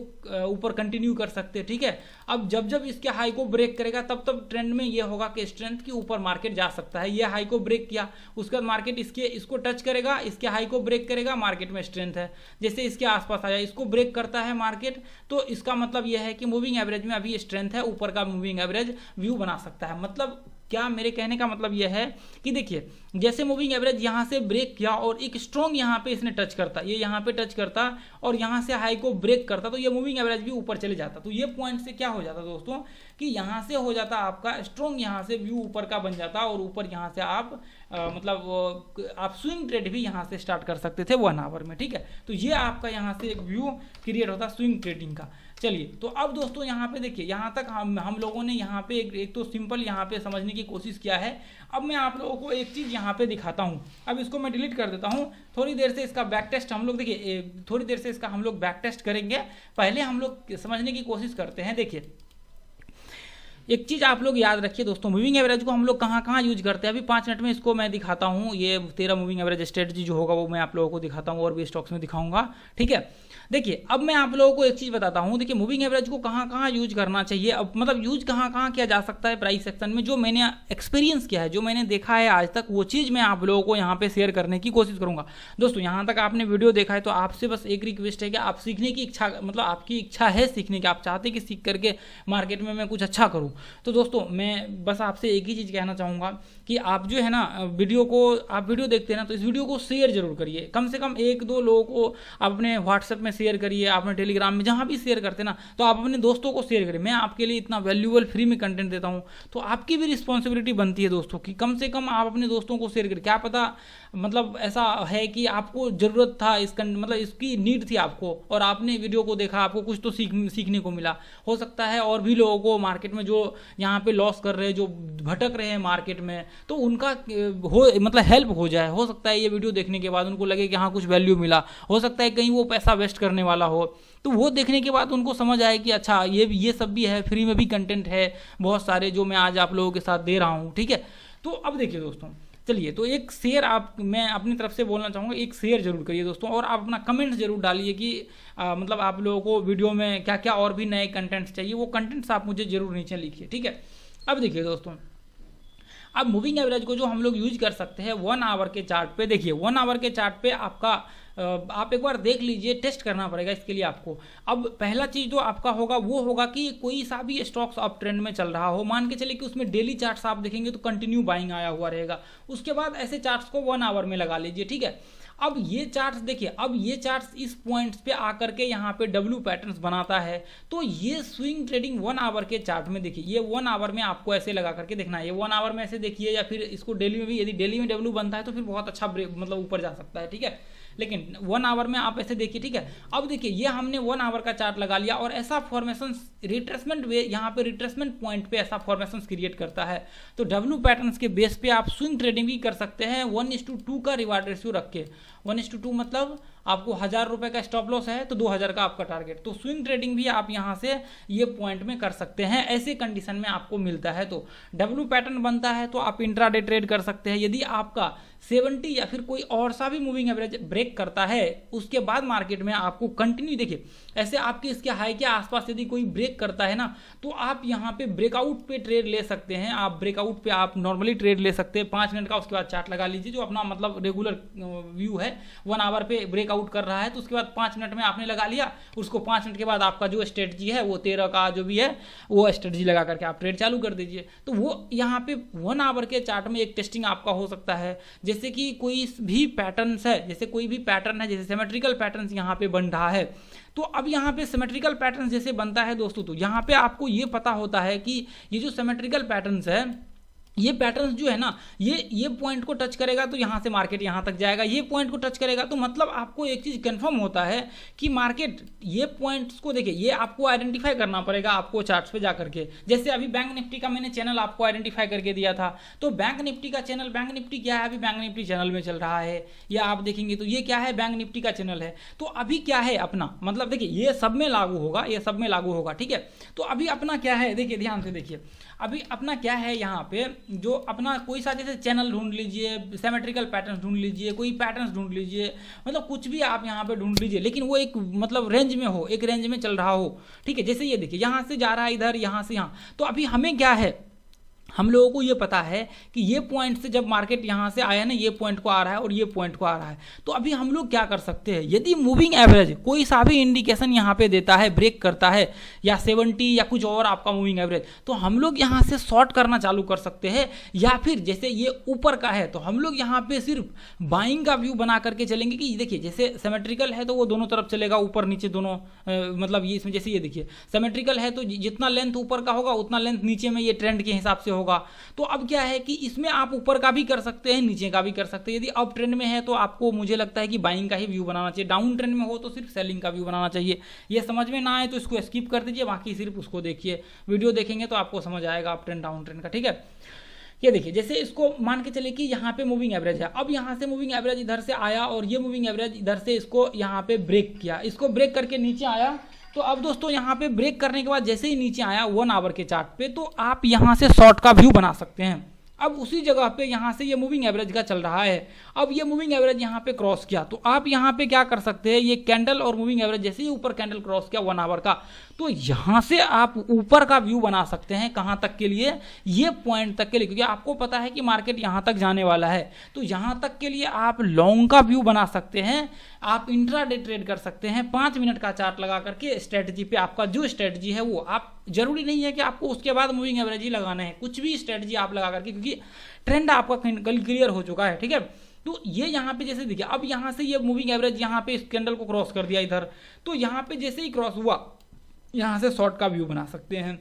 ऊपर कंटिन्यू कर सकते हैं, ठीक है। अब जब जब इसके हाई को ब्रेक करेगा तब तब ट्रेंड में ये होगा कि स्ट्रेंथ के ऊपर मार्केट जा सकता है। ये हाई को ब्रेक किया, उसके बाद मार्केट इसको टच करेगा, इसके हाई को ब्रेक करेगा, मार्केट में स्ट्रेंथ है, जैसे इसके आसपास आया, इसको ब्रेक करता है मार्केट, तो इसका मतलब यह है कि मूविंग एवरेज में अभी स्ट्रेंथ है, ऊपर का मूविंग एवरेज व्यू बना सकता है। मतलब क्या मेरे कहने का मतलब यह है कि देखिए जैसे मूविंग एवरेज यहाँ से ब्रेक किया और एक स्ट्रॉन्ग यहाँ पे इसने टच करता, ये यहाँ पे टच करता और यहाँ से हाई को ब्रेक करता, तो ये मूविंग एवरेज भी ऊपर चले जाता। तो ये पॉइंट से क्या हो जाता दोस्तों कि यहाँ से हो जाता आपका स्ट्रॉन्ग, यहाँ से व्यू ऊपर का बन जाता और ऊपर यहाँ से आप मतलब आप स्विंग ट्रेड भी यहाँ से स्टार्ट कर सकते थे 1 आवर में, ठीक है। तो ये आपका यहाँ से एक व्यू क्रिएट होता स्विंग ट्रेडिंग का। चलिए तो अब दोस्तों यहाँ पे देखिए, यहाँ तक हम लोगों ने यहाँ पे एक तो सिंपल यहाँ पे समझने की कोशिश किया है। अब मैं आप लोगों को एक चीज़ यहाँ पे दिखाता हूँ। अब इसको मैं डिलीट कर देता हूँ, थोड़ी देर से इसका बैक टेस्ट हम लोग देखिए, थोड़ी देर से इसका हम लोग बैक टेस्ट करेंगे। पहले हम लोग समझने की कोशिश करते हैं। देखिए एक चीज़ आप लोग याद रखिए दोस्तों, मूविंग एवरेज को हम लोग कहाँ कहाँ यूज करते हैं, अभी 5 मिनट में इसको मैं दिखाता हूँ। ये 13 मूविंग एवरेज स्ट्रेटजी जो होगा वो मैं आप लोगों को दिखाता हूँ और भी स्टॉक्स में दिखाऊंगा, ठीक है। देखिए अब मैं आप लोगों को एक चीज़ बताता हूँ, देखिए मूविंग एवरेज को कहाँ कहाँ यूज करना चाहिए, अब मतलब यूज कहाँ कहाँ किया जा सकता है प्राइस सेक्शन में। जो मैंने एक्सपीरियंस किया है, जो मैंने देखा है आज तक, वो चीज़ मैं आप लोगों को यहाँ पे शेयर करने की कोशिश करूँगा। दोस्तों यहाँ तक आपने वीडियो देखा है तो आपसे बस एक रिक्वेस्ट है कि आप सीखने की इच्छा, मतलब आपकी इच्छा है सीखने की, आप चाहते कि सीख करके मार्केट में मैं कुछ अच्छा करूँ, तो दोस्तों मैं बस आपसे एक ही चीज़ कहना चाहूँगा कि आप जो है ना वीडियो को, आप वीडियो देखते हैं ना, तो इस वीडियो को शेयर जरूर करिए, कम से कम 1-2 लोगों को आप अपने व्हाट्सएप में शेयर करिए, आपने टेलीग्राम में जहाँ भी शेयर करते हैं ना, तो आप अपने दोस्तों को शेयर करिए। मैं आपके लिए इतना वैल्यूएबल फ्री में कंटेंट देता हूँ, तो आपकी भी रिस्पॉन्सिबिलिटी बनती है दोस्तों कि कम से कम आप अपने दोस्तों को शेयर करिए। क्या पता मतलब ऐसा है कि आपको ज़रूरत था मतलब इसकी नीड थी आपको, और आपने वीडियो को देखा, आपको कुछ तो सीखने को मिला। हो सकता है और भी लोगों को मार्केट में जो यहाँ पे लॉस कर रहे हैं, जो भटक रहे हैं मार्केट में, तो उनका मतलब हेल्प हो जाए। हो सकता है ये वीडियो देखने के बाद उनको लगे कि हाँ कुछ वैल्यू मिला, हो सकता है कहीं वो पैसा वेस्ट करने वाला हो, तो वो देखने के बाद उनको समझ आए कि अच्छा ये सब भी है, फ्री में भी कंटेंट है बहुत सारे जो मैं आज आप लोगों के साथ दे रहा हूँ, ठीक है। तो अब देखिए दोस्तों, चलिए तो एक शेयर मैं अपनी तरफ से बोलना चाहूँगा, एक शेयर जरूर करिए दोस्तों, और आप अपना कमेंट जरूर डालिए कि मतलब आप लोगों को वीडियो में क्या क्या और भी नए कंटेंट्स चाहिए, वो कंटेंट्स आप मुझे जरूर नीचे लिखिए, ठीक है। अब देखिए दोस्तों, अब मूविंग एवरेज को जो हम लोग यूज कर सकते हैं 1 आवर के चार्ट पे। देखिए 1 आवर के चार्ट पे आपका आप एक बार देख लीजिए, टेस्ट करना पड़ेगा इसके लिए आपको। अब पहला चीज़ जो आपका होगा वो होगा कि कोई सा भी स्टॉक्स अप ट्रेंड में चल रहा हो, मान के चले कि उसमें डेली चार्ट्स आप देखेंगे तो कंटिन्यू बाइंग आया हुआ रहेगा। उसके बाद ऐसे चार्ट्स को 1 आवर में लगा लीजिए, ठीक है। अब ये चार्ट्स देखिए, अब ये चार्ट्स इस पॉइंट्स पे आकर के यहाँ पे डब्ल्यू पैटर्न्स बनाता है, तो ये स्विंग ट्रेडिंग 1 आवर के चार्ट में देखिए, ये 1 आवर में आपको ऐसे लगा करके देखना है। ये 1 आवर में ऐसे देखिए, या फिर इसको डेली में भी, यदि डेली में डब्ल्यू बनता है तो फिर बहुत अच्छा मतलब ऊपर जा सकता है, ठीक है। लेकिन 1 आवर में आप ऐसे देखिए, ठीक है। अब देखिए ये हमने 1 आवर का चार्ट लगा लिया, और ऐसा फॉर्मेशन रिट्रेसमेंट वे, यहाँ पे रिट्रेसमेंट पॉइंट पे ऐसा फॉर्मेशन क्रिएट करता है, तो डब्ल्यू पैटर्न्स के बेस पे आप स्विंग ट्रेडिंग भी कर सकते हैं 1:2 का रिवार्ड रेशियो रख के। 1:2 मतलब आपको 1000 रुपए का स्टॉप लॉस है तो 2000 का आपका टारगेट, तो स्विंग ट्रेडिंग भी आप यहाँ से ये पॉइंट में कर सकते हैं। ऐसे कंडीशन में आपको मिलता है तो डब्ल्यू पैटर्न बनता है तो आप इंट्राडे ट्रेड कर सकते हैं। यदि आपका 70 या फिर कोई और सा भी मूविंग एवरेज ब्रेक करता है, उसके बाद मार्केट में आपको कंटिन्यू देखिए ऐसे आपके इसके हाई के आसपास यदि कोई ब्रेक करता है ना, तो आप यहाँ पे ब्रेकआउट पे ट्रेड ले सकते हैं। आप ब्रेकआउट पे आप नॉर्मली ट्रेड ले सकते हैं 5 मिनट का, उसके बाद चार्ट लगा लीजिए जो अपना मतलब रेगुलर व्यू है। 1 आवर पे ब्रेकआउट कर रहा है तो उसके बाद 5 मिनट में आपने लगा लिया, उसको 5 मिनट के बाद आपका जो स्ट्रेटजी है वो 13 का जो भी है वो स्ट्रेटजी लगा करके आप ट्रेड चालू कर दीजिए। तो वो यहाँ पे 1 आवर के चार्ट में एक टेस्टिंग आपका हो सकता है। जैसे कि कोई भी पैटर्न्स है, जैसे कोई भी पैटर्न है, जैसे सिमेट्रिकल पैटर्न्स यहाँ पे बन रहा है, तो अब यहाँ पे सिमेट्रिकल पैटर्न जैसे बनता है दोस्तों, तो यहाँ पे आपको ये पता होता है कि ये जो सिमेट्रिकल पैटर्न्स है, ये पैटर्न्स जो है ना, ये पॉइंट को टच करेगा तो यहाँ से मार्केट यहाँ तक जाएगा, ये पॉइंट को टच करेगा तो मतलब आपको एक चीज़ कंफर्म होता है कि मार्केट ये पॉइंट्स को देखिए, ये आपको आइडेंटिफाई करना पड़ेगा आपको चार्ट्स पे जा करके। जैसे अभी बैंक निफ्टी का मैंने चैनल आपको आइडेंटिफाई करके दिया था, तो बैंक निफ्टी का चैनल, बैंक निफ्टी क्या है, अभी बैंक निफ्टी चैनल में चल रहा है, या आप देखेंगे तो ये क्या है, बैंक निफ्टी का चैनल है। तो अभी क्या है अपना, मतलब देखिए ये सब में लागू होगा, ये सब में लागू होगा, ठीक है। तो अभी अपना क्या है, देखिए ध्यान से देखिए, अभी अपना क्या है यहाँ पे, जो अपना कोई सा जैसे चैनल ढूंढ लीजिए, सिमेट्रिकल पैटर्न्स ढूंढ लीजिए, कोई पैटर्न्स ढूंढ लीजिए, मतलब कुछ भी आप यहाँ पे ढूंढ लीजिए, लेकिन वो एक मतलब रेंज में हो, एक रेंज में चल रहा हो, ठीक है। जैसे ये देखिए यहाँ से जा रहा है इधर, यहाँ से यहाँ, तो अभी हमें क्या है, हम लोगों को ये पता है कि ये पॉइंट से जब मार्केट यहाँ से आया ना, ये पॉइंट को आ रहा है और ये पॉइंट को आ रहा है, तो अभी हम लोग क्या कर सकते हैं, यदि मूविंग एवरेज कोई सा भी इंडिकेशन यहाँ पे देता है, ब्रेक करता है, या 70 या कुछ और आपका मूविंग एवरेज, तो हम लोग यहाँ से शॉर्ट करना चालू कर सकते हैं। या फिर जैसे ये ऊपर का है तो हम लोग यहाँ पे सिर्फ बाइंग का व्यू बना करके चलेंगे कि देखिए जैसे सिमेट्रिकल है तो वो दोनों तरफ चलेगा, ऊपर नीचे दोनों, मतलब ये इसमें जैसे ये देखिए सिमेट्रिकल है तो जितना लेंथ ऊपर का होगा उतना लेंथ नीचे में ये ट्रेंड के हिसाब से होगा। तो अब क्या है कि इसमें आप ऊपर का भी कर सकते हैं, नीचे का भी कर सकते हैं। यदि अप ट्रेंड में है तो आपको मुझे लगता है कि बाइंग का ही व्यू बनाना चाहिए, डाउन ट्रेंड में हो तो सिर्फ सेलिंग का व्यू बनाना चाहिए। ये समझ में ना आए तो इसको स्किप कर दीजिए, बाकी सिर्फ उसको देखिए, वीडियो देखेंगे तो आपको समझ आएगा अप ट्रेंड डाउन ट्रेंड का, ठीक है। ये देखिए जैसे इसको मान के चले कि यहाँ पे मूविंग एवरेज है, अब यहाँ से मूविंग एवरेज इधर से आया और ये मूविंग एवरेज इधर से इसको यहाँ पे ब्रेक किया, इसको ब्रेक करके नीचे आया, तो अब दोस्तों यहाँ पे ब्रेक करने के बाद जैसे ही नीचे आया 1 आवर के चार्ट पे, तो आप यहाँ से शॉर्ट का व्यू बना सकते हैं। अब उसी जगह पे यहाँ से ये मूविंग एवरेज का चल रहा है, अब ये मूविंग एवरेज यहाँ पे क्रॉस किया, तो आप यहाँ पे क्या कर सकते हैं, ये कैंडल और मूविंग एवरेज जैसे ही ऊपर कैंडल क्रॉस किया 1 आवर का, तो यहाँ से आप ऊपर का व्यू बना सकते हैं। कहाँ तक के लिए, ये पॉइंट तक के लिए, क्योंकि आपको पता है कि मार्केट यहाँ तक जाने वाला है, तो यहाँ तक के लिए आप लॉन्ग का व्यू बना सकते हैं। आप इंट्राडे ट्रेड कर सकते हैं 5 मिनट का चार्ट लगा करके स्ट्रेटजी पे। आपका जो स्ट्रेटजी है वो, आप जरूरी नहीं है कि आपको उसके बाद मूविंग एवरेज ही लगाना है, कुछ भी स्ट्रेटजी आप लगा करके, क्योंकि ट्रेंड आपका क्लियर हो चुका है, ठीक है। तो ये यहाँ पे जैसे देखिए, अब यहाँ से ये मूविंग एवरेज यहाँ पे इस कैंडल को क्रॉस कर दिया इधर, तो यहाँ पे जैसे ही क्रॉस हुआ, यहाँ से शॉर्ट का व्यू बना सकते हैं।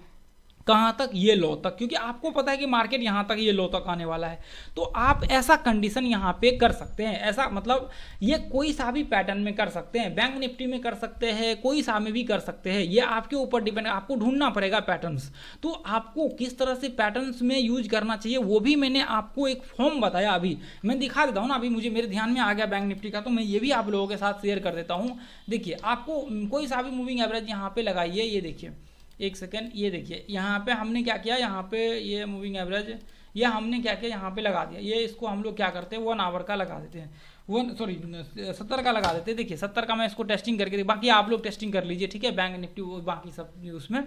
कहाँ तक, ये लो तक, क्योंकि आपको पता है कि मार्केट यहाँ तक, ये लो तक आने वाला है, तो आप ऐसा कंडीशन यहाँ पे कर सकते हैं। ऐसा मतलब ये कोई सा भी पैटर्न में कर सकते हैं, बैंक निफ्टी में कर सकते हैं, कोई सा में भी कर सकते हैं, ये आपके ऊपर डिपेंड, आपको ढूंढना पड़ेगा पैटर्न्स। तो आपको किस तरह से पैटर्न्स में यूज करना चाहिए वो भी मैंने आपको एक फॉर्म बताया, अभी मैं दिखा देता हूँ ना। अभी मुझे मेरे ध्यान में आ गया बैंक निफ्टी का, तो मैं ये भी आप लोगों के साथ शेयर कर देता हूँ। देखिए, आपको कोई सा भी मूविंग एवरेज यहाँ पे लगाइए, ये देखिए, एक सेकेंड, ये देखिए यहाँ पे हमने क्या किया, यहाँ पे ये मूविंग एवरेज, ये हमने क्या किया, यहाँ पे लगा दिया। ये इसको हम लोग क्या करते हैं, 1 आवर का लगा देते हैं, 70 का लगा देते हैं। देखिए 70 का मैं इसको टेस्टिंग करके, बाकी आप लोग टेस्टिंग कर लीजिए, ठीक है, बैंक निफ्टी बाकी सब उसमें।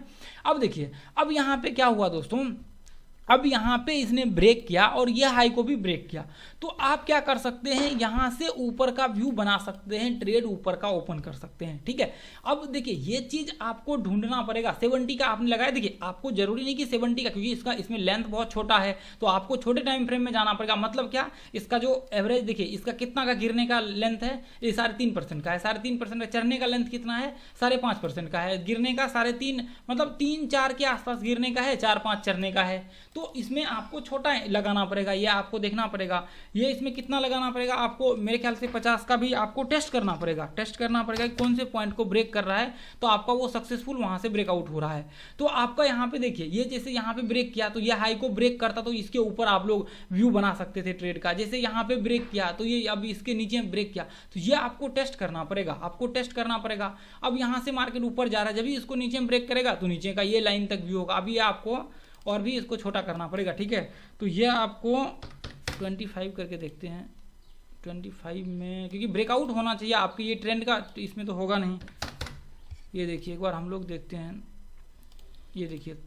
अब देखिए, अब यहाँ पे क्या हुआ दोस्तों, अब यहाँ पे इसने ब्रेक किया और ये हाई को भी ब्रेक किया, तो आप क्या कर सकते हैं, यहाँ से ऊपर का व्यू बना सकते हैं, ट्रेड ऊपर का ओपन कर सकते हैं, ठीक है। अब देखिए, ये चीज आपको ढूंढना पड़ेगा। 70 का आपने लगाया, देखिए आपको जरूरी नहीं कि 70 का, क्योंकि इसमें लेंथ बहुत छोटा है, तो आपको छोटे टाइम फ्रेम में जाना पड़ेगा। मतलब क्या, इसका जो एवरेज देखिए, इसका कितना का गिरने का लेंथ है, ये 3.5% का है, 3.5% का। चढ़ने का लेंथ कितना है, 5.5% का है, गिरने का 3.5, मतलब 3-4 के आसपास गिरने का है, 4-5 चढ़ने का है। तो इसमें आपको छोटा लगाना पड़ेगा, ये आपको देखना पड़ेगा। ये इसमें कितना लगाना पड़ेगा आपको, मेरे ख्याल से 50 का भी आपको टेस्ट करना पड़ेगा कि कौन से पॉइंट को ब्रेक कर रहा है, तो आपका वो सक्सेसफुल वहां से ब्रेकआउट हो रहा है। तो आपका यहाँ पे देखिए, ये जैसे यहाँ पे ब्रेक किया, तो ये हाई को ब्रेक करता, तो इसके ऊपर आप लोग व्यू बना सकते थे ट्रेड का। जैसे यहाँ पे ब्रेक किया, तो ये अब इसके नीचे ब्रेक किया, तो ये आपको टेस्ट करना पड़ेगा, अब यहाँ से मार्केट ऊपर जा रहा है, जब भी इसको नीचे ब्रेक करेगा तो नीचे का ये लाइन तक व्यू होगा। अभी आपको और भी इसको छोटा करना पड़ेगा, ठीक है। तो ये आपको 25 करके देखते हैं, 25 में, क्योंकि ब्रेकआउट होना चाहिए आपकी, ये ट्रेंड का इसमें तो होगा नहीं। ये देखिए, एक बार हम लोग देखते हैं, ये देखिए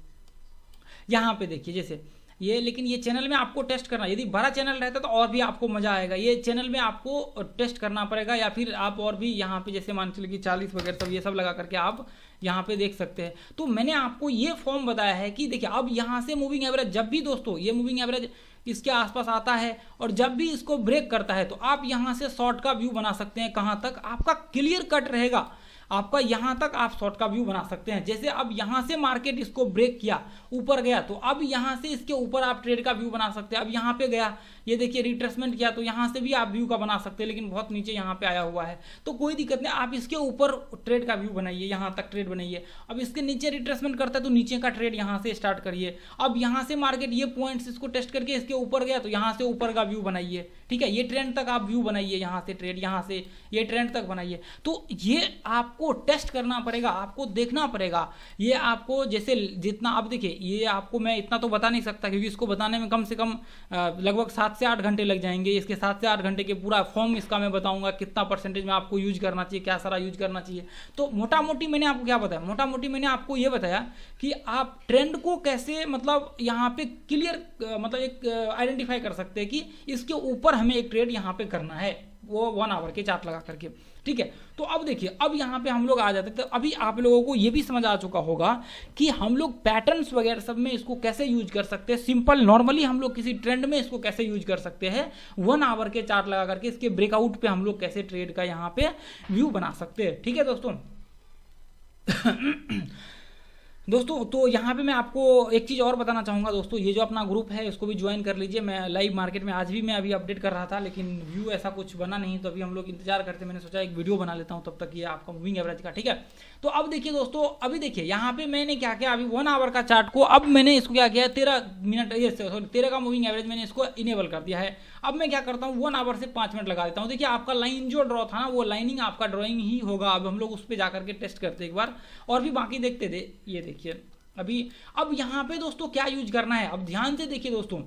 यहाँ पे देखिए, जैसे ये, लेकिन ये चैनल में आपको टेस्ट करना, यदि बड़ा चैनल रहता तो और भी आपको मजा आएगा। ये चैनल में आपको टेस्ट करना पड़ेगा, या फिर आप और भी यहाँ पे जैसे मान चलिए कि 40 वगैरह सब, ये सब लगा करके आप यहाँ पे देख सकते हैं। तो मैंने आपको ये फॉर्म बताया है कि देखिए, अब यहाँ से मूविंग एवरेज, जब भी दोस्तों ये मूविंग एवरेज इसके आसपास आता है और जब भी इसको ब्रेक करता है, तो आप यहाँ से शॉर्ट का व्यू बना सकते हैं। कहाँ तक, आपका क्लियर कट रहेगा, आपका यहाँ तक आप शॉर्ट का व्यू बना सकते हैं। जैसे अब यहाँ से मार्केट इसको ब्रेक किया, ऊपर गया, तो अब यहाँ से इसके ऊपर आप ट्रेड का व्यू बना सकते हैं। अब यहाँ पे गया, ये देखिए रिट्रेसमेंट किया, तो यहाँ से भी आप व्यू का बना सकते हैं, लेकिन बहुत नीचे यहाँ पे आया हुआ है, तो कोई दिक्कत नहीं, आप इसके ऊपर ट्रेड का व्यू बनाइए, यहाँ तक ट्रेड बनाइए। अब इसके नीचे रिट्रेसमेंट करता है, तो नीचे का ट्रेड यहाँ से स्टार्ट करिए। अब यहाँ से मार्केट ये पॉइंट्स इसको टेस्ट करके इसके ऊपर गया, तो यहाँ से ऊपर का व्यू बनाइए, ठीक है। ये ट्रेंड तक आप व्यू बनाइए, यहाँ से ट्रेड, यहाँ से ये ट्रेंड तक बनाइए। तो ये आपको टेस्ट करना पड़ेगा, आपको देखना पड़ेगा। ये आपको जैसे जितना, अब देखिए, ये आपको मैं इतना तो बता नहीं सकता, क्योंकि इसको बताने में कम से कम लगभग 7 से 8 घंटे लग जाएंगे। इसके 7 से 8 घंटे के पूरा फॉर्म इसका मैं बताऊंगा, कितना परसेंटेज में आपको यूज करना चाहिए, क्या सारा यूज करना चाहिए। तो मोटा मोटी मैंने आपको क्या बताया, मोटा मोटी मैंने आपको ये बताया कि आप ट्रेंड को कैसे, मतलब यहाँ पे क्लियर, मतलब एक आइडेंटिफाई कर सकते हैं कि इसके ऊपर हमें एक ट्रेड यहाँ पे करना है, वो 1 आवर के चार्ट लगा करके, ठीक है। तो अब देखिए, अब यहाँ पे हम लोग आ जाते, तो अभी आप लोगों को ये भी समझ आ चुका होगा कि हम लोग पैटर्न्स वगैरह सब में इसको कैसे यूज कर सकते हैं। सिंपल नॉर्मली हम लोग किसी ट्रेंड में इसको कैसे यूज कर सकते हैं, 1 आवर के चार्ट लगा करके इसके ब्रेकआउट पे हम लोग कैसे ट्रेड का यहाँ पे व्यू बना सकते हैं, ठीक है दोस्तों। दोस्तों, तो यहाँ पे मैं आपको एक चीज़ और बताना चाहूँगा दोस्तों, ये जो अपना ग्रुप है इसको भी ज्वाइन कर लीजिए। मैं लाइव मार्केट में आज भी मैं अभी अपडेट कर रहा था, लेकिन व्यू ऐसा कुछ बना नहीं, तो अभी हम लोग इंतजार करते, मैंने सोचा एक वीडियो बना लेता हूँ तब तक, ये आपका मूविंग एवरेज का, ठीक है। तो अब देखिए दोस्तों, अभी देखिए यहाँ पे मैंने क्या किया, अभी 1 आवर का चार्ट को अब मैंने इसको क्या किया, 13 मिनट, ये 13 का मूविंग एवरेज मैंने इसको इनेबल कर दिया है। अब मैं क्या करता हूँ 1 आवर से 5 मिनट लगा देता हूँ। देखिए आपका लाइन जो ड्रॉ था ना वो लाइनिंग आपका ड्राइंग ही होगा। अब हम लोग उस पर जाकर के टेस्ट करते एक बार और भी बाकी देखते थे। ये देखिए अभी अब यहाँ पे दोस्तों क्या यूज करना है, अब ध्यान से देखिए दोस्तों,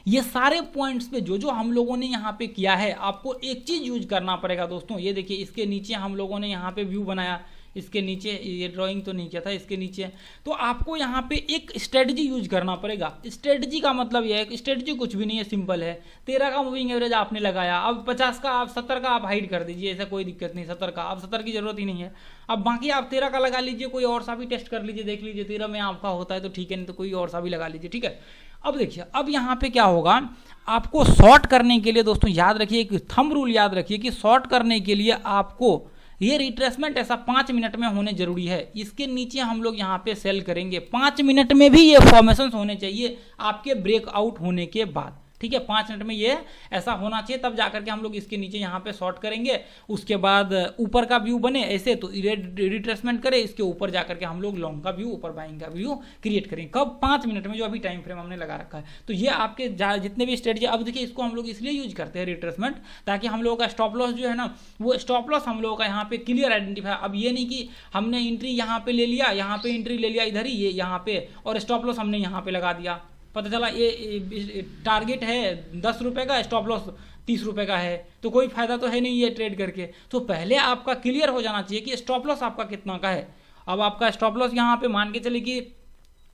ये सारे पॉइंट्स पे जो जो हम लोगों ने यहाँ पे किया है आपको एक चीज यूज करना पड़ेगा दोस्तों। ये देखिए इसके नीचे हम लोगों ने यहाँ पे व्यू बनाया, इसके नीचे ये ड्राइंग तो नहीं किया था, इसके नीचे तो आपको यहाँ पे एक स्ट्रेटजी यूज करना पड़ेगा। स्ट्रेटजी का मतलब यह है कि स्ट्रेटजी कुछ भी नहीं है, सिंपल है। 13 का मूविंग एवरेज आपने लगाया, अब 50 का आप 70 का आप हाइड कर दीजिए, ऐसा कोई दिक्कत नहीं। 70 का, अब 70 की जरूरत ही नहीं है। अब बाकी आप 13 का लगा लीजिए, कोई और सा भी टेस्ट कर लीजिए, देख लीजिए 13 में आपका होता है तो ठीक है, नहीं तो कोई और सा भी लगा लीजिए, ठीक है। अब देखिए अब यहाँ पे क्या होगा, आपको शॉर्ट करने के लिए दोस्तों याद रखिए कि थंब रूल याद रखिए कि शॉर्ट करने के लिए आपको ये रिट्रेसमेंट ऐसा 5 मिनट में होने जरूरी है। इसके नीचे हम लोग यहाँ पे सेल करेंगे 5 मिनट में भी ये फॉर्मेशन होने चाहिए आपके ब्रेकआउट होने के बाद, ठीक है। 5 मिनट में ये ऐसा होना चाहिए, तब जाकर के हम लोग इसके नीचे यहाँ पे शॉर्ट करेंगे। उसके बाद ऊपर का व्यू बने ऐसे तो रिट्रेसमेंट करें, इसके ऊपर जाकर के हम लोग लॉन्ग का व्यू, ऊपर बाइंग का व्यू क्रिएट करेंगे। कब? 5 मिनट में, जो अभी टाइम फ्रेम हमने लगा रखा है। तो ये आपके जितने भी स्ट्रेटजी, अब देखिए इसको हम लोग इसलिए यूज करते हैं रिट्रेसमेंट, ताकि हम लोगों का स्टॉप लॉस जो है ना, वो स्टॉप लॉस हम लोगों का यहाँ पे क्लियर आइडेंटिफाई। अब ये नहीं कि हमने एंट्री यहाँ पे ले लिया, यहाँ पे एंट्री ले लिया इधर ही, ये यहाँ पे, और स्टॉप लॉस हमने यहाँ पे लगा दिया। पता चला ये टारगेट है 10 रुपये का, स्टॉप लॉस 30 रुपये का है, तो कोई फायदा तो है नहीं ये ट्रेड करके। तो पहले आपका क्लियर हो जाना चाहिए कि स्टॉप लॉस आपका कितना का है। अब आपका स्टॉप लॉस यहाँ पे मान के चले कि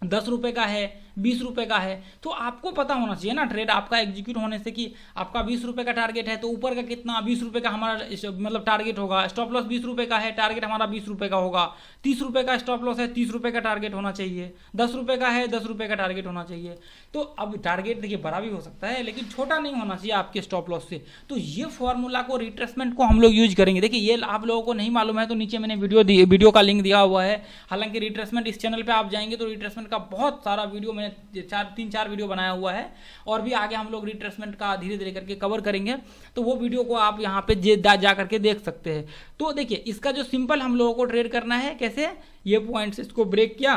10 रुपये का है, 20 रुपये का है, तो आपको पता होना चाहिए ना ट्रेड आपका एग्जीक्यूट होने से कि आपका 20 रुपये का टारगेट है तो ऊपर का कितना, 20 रुपये का हमारा मतलब टारगेट होगा। स्टॉप लॉस 20 रुपये का है, टारगेट हमारा 20 रुपये का होगा। 30 रुपये का स्टॉप लॉस है, 30 रुपये का टारगेट होना चाहिए। 10 रुपये का है, 10 रुपये का टारगेट होना चाहिए। तो अब टारगेट देखिए बड़ा भी हो सकता है लेकिन छोटा नहीं होना चाहिए आपके स्टॉप लॉस से। तो ये फॉर्मूला को, रिट्रेसमेंट को हम लोग यूज करेंगे। देखिए ये आप लोगों को नहीं मालूम है तो नीचे मैंने वीडियो का लिंक दिया हुआ है। हालांकि रिट्रेसमेंट इस चैनल पर आप जाएंगे तो रिट्रेसमेंट का बहुत सारा वीडियो मैंने 3-4 वीडियो बनाया हुआ है, और भी आगे हम लोग रिट्रेसमेंट का धीरे धीरे करके कवर करेंगे, तो वो वीडियो को आप यहाँ पे जा करके देख सकते हैं। तो देखिए इसका जो सिंपल हम लोगों को ट्रेड करना है कैसे, ये पॉइंट्स इसको ब्रेक किया,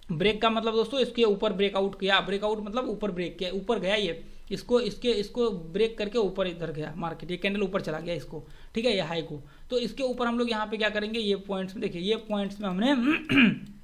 ब्रेक का मतलब दोस्तों इसके ऊपर ब्रेकआउट किया, ब्रेकआउट मतलब ऊपर ब्रेक किया, ऊपर गया ये, इसको ब्रेक करके ऊपर इधर गया मार्केट, ये कैंडल ऊपर चला गया इसको, ठीक है, ये हाई को। तो इसके ऊपर हम लोग यहाँ पे क्या करेंगे, ये पॉइंट्स में देखिए, ये पॉइंट्स में हमने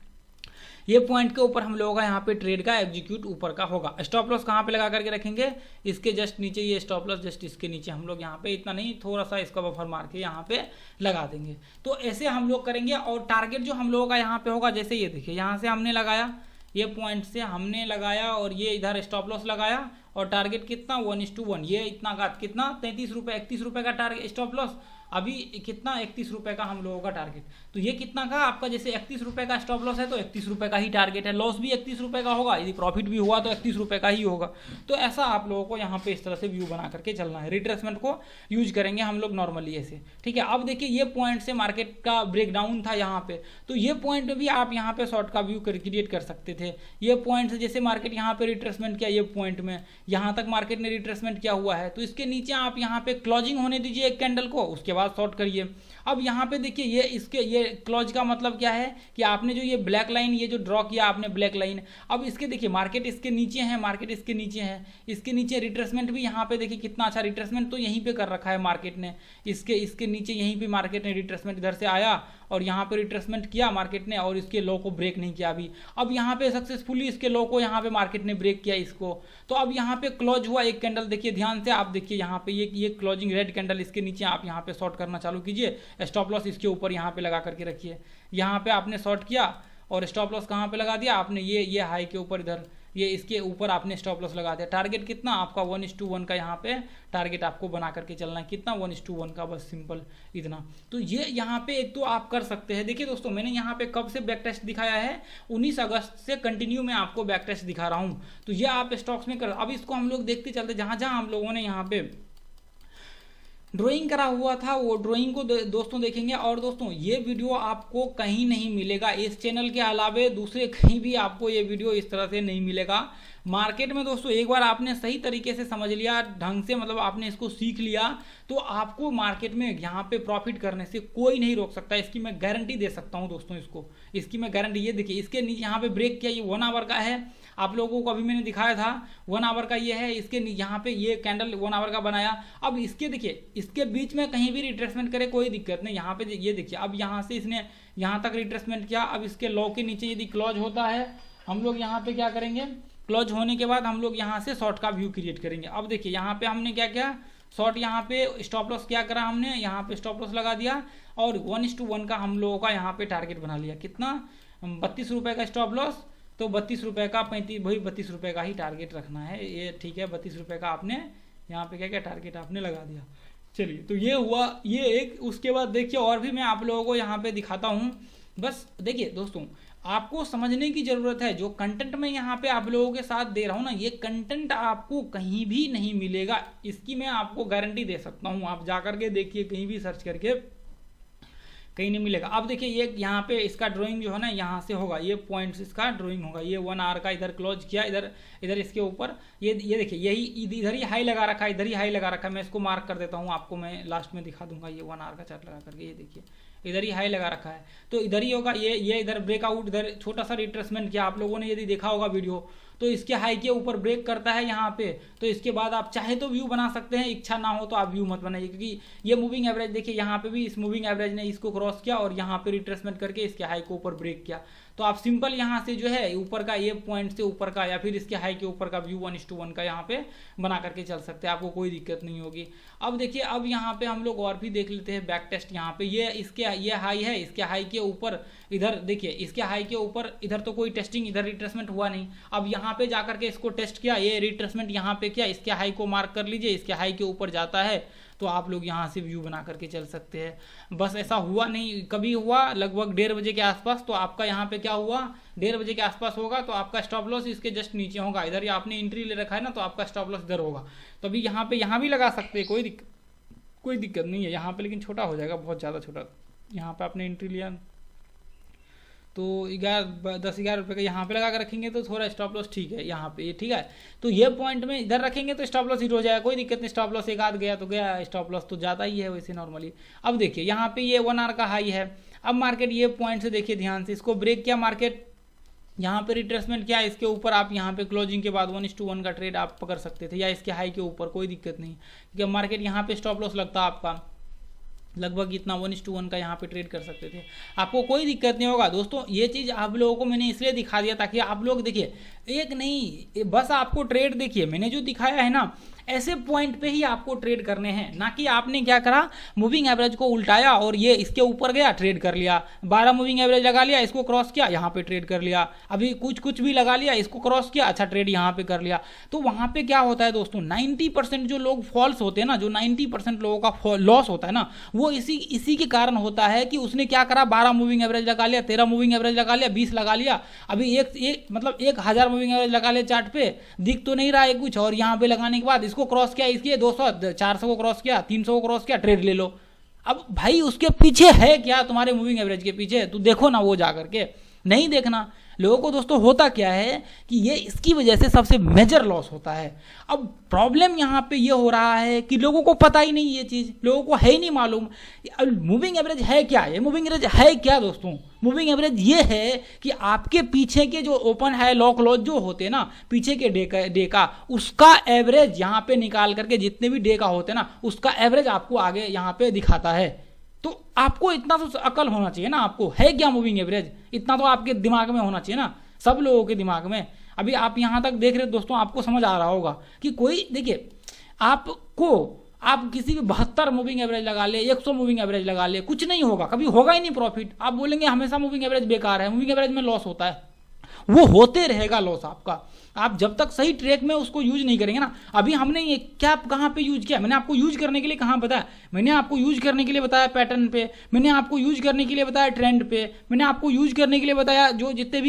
ये पॉइंट के ऊपर हम लोगों का यहाँ पे ट्रेड का एग्जीक्यूट ऊपर का होगा। स्टॉप लॉस कहाँ पे लगा करके रखेंगे, इसके जस्ट नीचे, ये स्टॉप लॉस जस्ट इसके नीचे हम लोग यहाँ पे, इतना नहीं थोड़ा सा इसका बफर मार के यहाँ पे लगा देंगे। तो ऐसे हम लोग करेंगे। और टारगेट जो हम लोगों का यहाँ पे होगा, जैसे ये देखिए यहाँ से हमने लगाया, ये पॉइंट से हमने लगाया और ये इधर स्टॉप लॉस लगाया, और टारगेट कितना 1:1, ये इतना का कितना 33 रुपये, 31 रुपये का टारगेट स्टॉप लॉस, अभी कितना 31 रुपये का हम लोगों का टारगेट। तो ये कितना का आपका, जैसे 31 रुपये का स्टॉप लॉस है तो 31 रुपये का ही टारगेट है, लॉस भी 31 रुपये का होगा, यदि प्रॉफिट भी हुआ तो 31 रुपये का ही होगा। तो ऐसा आप लोगों को यहाँ पे इस तरह से व्यू बना करके चलना है। रिट्रेसमेंट को यूज करेंगे हम लोग नॉर्मली ऐसे, ठीक है। अब देखिए ये पॉइंट से मार्केट का ब्रेकडाउन था यहाँ पे, तो ये पॉइंट भी आप यहाँ पे शॉर्ट का व्यू क्रिएट कर सकते थे। ये पॉइंट से जैसे मार्केट यहाँ पे रिट्रेसमेंट किया, ये पॉइंट में यहाँ तक मार्केट ने रिट्रेसमेंट किया हुआ है, तो इसके नीचे आप यहाँ पे क्लोजिंग होने दीजिए एक कैंडल को, उसके बाद शॉर्ट करिए। अब यहाँ पे देखिए ये क्लोज का मतलब क्या है कि आपने जो ये ब्लैक लाइन, ये जो ड्रॉ किया आपने ब्लैक लाइन, अब इसके देखिए मार्केट इसके नीचे है, मार्केट इसके नीचे है, इसके नीचे रिट्रेसमेंट भी यहाँ पे देखिए कितना अच्छा रिट्रेसमेंट तो यहीं पे कर रखा है मार्केट ने, इसके नीचे यहीं पे मार्केट ने रिट्रेसमेंट इधर से आया और यहाँ पे रिट्रेसमेंट किया मार्केट ने, और इसके लो को ब्रेक नहीं किया अभी। अब यहाँ पे सक्सेसफुली इसके लो को यहाँ पे मार्केट ने ब्रेक किया इसको, तो अब यहाँ पे क्लोज हुआ एक कैंडल, देखिए ध्यान से आप देखिए यहाँ पे ये क्लोजिंग रेड कैंडल, इसके नीचे आप यहाँ पे शॉर्ट करना चालू कीजिए। स्टॉप लॉस इसके ऊपर यहाँ पे लगा करके रखिए, यहाँ पे आपने शॉर्ट किया और स्टॉप लॉस कहाँ पे लगा दिया आपने, ये हाई के ऊपर इधर, ये इसके ऊपर आपने स्टॉप लॉस लगा दिया। टारगेट कितना आपका 1:1 का यहाँ पे टारगेट आपको बना करके चलना है, कितना 1:1 का, बस सिंपल इतना। तो ये यहाँ पे एक तो आप कर सकते हैं। देखिए दोस्तों मैंने यहाँ पे कब से बैक टेस्ट दिखाया है, 19 अगस्त से कंटिन्यू मैं आपको बैक टेस्ट दिखा रहा हूँ। तो ये आप स्टॉक्स में कर, अब इसको हम लोग देखते चलते, जहाँ जहाँ हम लोगों ने यहाँ पे ड्राइंग करा हुआ था वो ड्राइंग को दोस्तों देखेंगे। और दोस्तों ये वीडियो आपको कहीं नहीं मिलेगा, इस चैनल के अलावे दूसरे कहीं भी आपको ये वीडियो इस तरह से नहीं मिलेगा। मार्केट में दोस्तों एक बार आपने सही तरीके से समझ लिया, ढंग से मतलब आपने इसको सीख लिया, तो आपको मार्केट में यहाँ पे प्रॉफिट करने से कोई नहीं रोक सकता। इसकी मैं गारंटी दे सकता हूँ दोस्तों, इसकी मैं गारंटी। ये देखिए इसके नीचे यहाँ पे ब्रेक किया, ये 1 आवर का है, आप लोगों को अभी मैंने दिखाया था 1 आवर का ये है। इसके यहाँ पे ये कैंडल 1 आवर का बनाया। अब इसके देखिए इसके बीच में कहीं भी रिट्रेसमेंट करे कोई दिक्कत नहीं। यहाँ पे ये देखिए अब यहाँ से इसने यहाँ तक रिट्रेसमेंट किया। अब इसके लो के नीचे यदि क्लोज होता है, हम लोग यहाँ पे क्या करेंगे, क्लोज होने के बाद हम लोग यहाँ से शॉर्ट का व्यू क्रिएट करेंगे। अब देखिए यहाँ पे हमने क्या किया, शॉर्ट यहाँ पे स्टॉप लॉस क्या करा हमने, यहाँ पे स्टॉप लॉस लगा दिया और 1:1 का हम लोगों का यहाँ पे टारगेट बना लिया। कितना, 32 रुपये का स्टॉप लॉस, तो 32 रुपये का 32 रुपये का ही टारगेट रखना है ये, ठीक है। 32 रुपये का आपने यहाँ पे क्या क्या टारगेट आपने लगा दिया। चलिए तो ये हुआ ये एक। उसके बाद देखिए और भी मैं आप लोगों को यहाँ पे दिखाता हूँ। बस देखिए दोस्तों, आपको समझने की ज़रूरत है, जो कंटेंट मैं यहाँ पे आप लोगों के साथ दे रहा हूँ ना, ये कंटेंट आपको कहीं भी नहीं मिलेगा, इसकी मैं आपको गारंटी दे सकता हूँ। आप जा करके देखिए, कहीं भी सर्च करके कहीं नहीं मिलेगा। अब देखिए ये यहाँ पे इसका ड्राइंग जो है ना यहाँ से होगा, ये पॉइंट्स इसका ड्राइंग होगा। ये 1 आवर का इधर क्लोज किया, इधर इसके ऊपर ये देखिए यही इधर ही हाई लगा रखा है, इधर ही हाई लगा रखा है। मैं इसको मार्क कर देता हूँ, आपको मैं लास्ट में दिखा दूंगा। ये 1 आवर का चार्ट लगा करके ये देखिए इधर ही हाई लगा रखा है, तो इधर ही होगा। ये इधर ब्रेकआउट, इधर छोटा सा रिट्रेसमेंट किया, आप लोगों ने यदि देखा होगा वीडियो, तो इसके हाई के ऊपर ब्रेक करता है यहाँ पे। तो इसके बाद आप चाहे तो व्यू बना सकते हैं, इच्छा ना हो तो आप व्यू मत बनाइए, क्योंकि ये मूविंग एवरेज देखिए यहाँ पे भी इस मूविंग एवरेज ने इसको क्रॉस किया और यहाँ पे रिट्रेसमेंट करके इसके हाई के ऊपर ब्रेक किया। तो आप सिंपल यहाँ से जो है ऊपर का ये पॉइंट से ऊपर का या फिर इसके हाई के ऊपर का व्यू 1:1 का यहाँ पे बना करके चल सकते हैं, आपको कोई दिक्कत नहीं होगी। अब देखिए अब यहाँ पे हम लोग और भी देख लेते हैं बैक टेस्ट। यहाँ पे ये हाई है, इसके हाई के ऊपर इधर देखिए, इसके हाई के ऊपर इधर तो कोई टेस्टिंग, इधर रिट्रेसमेंट हुआ नहीं। अब यहाँ पे जाकर के इसको टेस्ट किया, ये रिट्रेसमेंट यहाँ पे किया, इसके हाई को मार्क कर लीजिए, इसके हाई के ऊपर जाता है तो आप लोग यहाँ से व्यू बना करके चल सकते हैं। बस ऐसा हुआ नहीं, कभी हुआ लगभग 1:30 बजे के आसपास, तो आपका यहाँ पे क्या हुआ, 1:30 बजे के आसपास होगा तो आपका स्टॉप लॉस इसके जस्ट नीचे होगा। इधर ही आपने एंट्री ले रखा है ना, तो आपका स्टॉप लॉस इधर होगा। तो अभी यहाँ भी लगा सकते हैं, कोई दिक्कत नहीं है यहाँ पे, लेकिन छोटा हो जाएगा, बहुत ज़्यादा छोटा। यहाँ पे आपने एंट्री लिया तो 10-11 रुपये का यहाँ पे लगा कर रखेंगे तो थोड़ा स्टॉप लॉस ठीक है यहाँ पे, ठीक है। तो ये पॉइंट में इधर रखेंगे तो स्टॉप लॉस हिट हो जाएगा, कोई दिक्कत नहीं। स्टॉप लॉस एक आध गया तो गया, स्टॉप लॉस तो जाता ही है वैसे नॉर्मली। अब देखिए यहाँ पे ये 1 आवर का हाई है। अब मार्केट ये पॉइंट से देखिए ध्यान से, इसको ब्रेक किया मार्केट, यहाँ पे रिट्रेसमेंट किया, इसके ऊपर आप यहाँ पे क्लोजिंग के बाद 1:1 का ट्रेड आप पकड़ सकते थे, या इसके हाई के ऊपर, कोई दिक्कत नहीं। क्योंकि मार्केट यहाँ पे स्टॉप लॉस लगता आपका लगभग इतना 1:1 का यहाँ पे ट्रेड कर सकते थे, आपको कोई दिक्कत नहीं होगा। दोस्तों ये चीज़ आप लोगों को मैंने इसलिए दिखा दिया ताकि आप लोग देखिए, एक नहीं बस आपको ट्रेड देखिए, मैंने जो दिखाया है ना ऐसे पॉइंट पे ही आपको ट्रेड करने हैं, ना कि आपने क्या करा मूविंग एवरेज को उल्टाया और ये इसके ऊपर गया ट्रेड कर लिया, 12 मूविंग एवरेज लगा लिया, इसको क्रॉस किया, यहाँ पे ट्रेड कर लिया, अभी कुछ भी लगा लिया, इसको क्रॉस किया, अच्छा ट्रेड यहाँ पे कर लिया। तो वहाँ पे क्या होता है दोस्तों, 90% जो लोग फॉल्स होते हैं ना, जो 90% लोगों का लॉस होता है ना, वो इसी के कारण होता है कि उसने क्या करा, 12 मूविंग एवरेज लगा लिया, 13 मूविंग एवरेज लगा लिया, 20 लगा लिया, अभी मतलब 1000 मूविंग एवरेज लगा लिया चार्ट पे, दिख तो नहीं रहा है कुछ, और यहाँ पे लगाने के बाद इसको क्रॉस किया, इसके 200 400 को क्रॉस किया, 300 को क्रॉस किया, ट्रेड ले लो। अब भाई उसके पीछे है क्या, तुम्हारे मूविंग एवरेज के पीछे तो देखो ना, वो जा करके नहीं देखना। लोगों को दोस्तों होता क्या है कि ये इसकी वजह से सबसे मेजर लॉस होता है। अब प्रॉब्लम यहाँ पे ये हो रहा है कि लोगों को पता ही नहीं, ये चीज़ लोगों को है ही नहीं मालूम। मूविंग एवरेज है क्या, ये मूविंग एवरेज है क्या दोस्तों, मूविंग एवरेज ये है कि आपके पीछे के जो ओपन है लॉ क्लोज जो होते हैं ना, पीछे के डे का उसका एवरेज यहाँ पे निकाल करके, जितने भी डे का होते हैं ना, उसका एवरेज आपको आगे यहाँ पे दिखाता है। तो आपको इतना तो अकल होना चाहिए ना, आपको है क्या मूविंग एवरेज, इतना तो आपके दिमाग में होना चाहिए ना, सब लोगों के दिमाग में। अभी आप यहाँ तक देख रहे दोस्तों, आपको समझ आ रहा होगा कि कोई देखिए आप किसी भी 72 मूविंग एवरेज लगा ले, 100 मूविंग एवरेज लगा ले, कुछ नहीं होगा, कभी होगा ही नहीं प्रॉफिट। आप बोलेंगे हमेशा मूविंग एवरेज बेकार है, मूविंग एवरेज में लॉस होता है, वो होते रहेगा लॉस आपका, आप जब तक सही ट्रैक में उसको यूज नहीं करेंगे ना। अभी हमने ये क्या कहाँ पे यूज किया, मैंने आपको यूज करने के लिए कहाँ बताया, मैंने आपको यूज करने के लिए बताया पैटर्न पे, मैंने आपको यूज करने के लिए बताया ट्रेंड पे, मैंने आपको यूज करने के लिए बताया जो जितने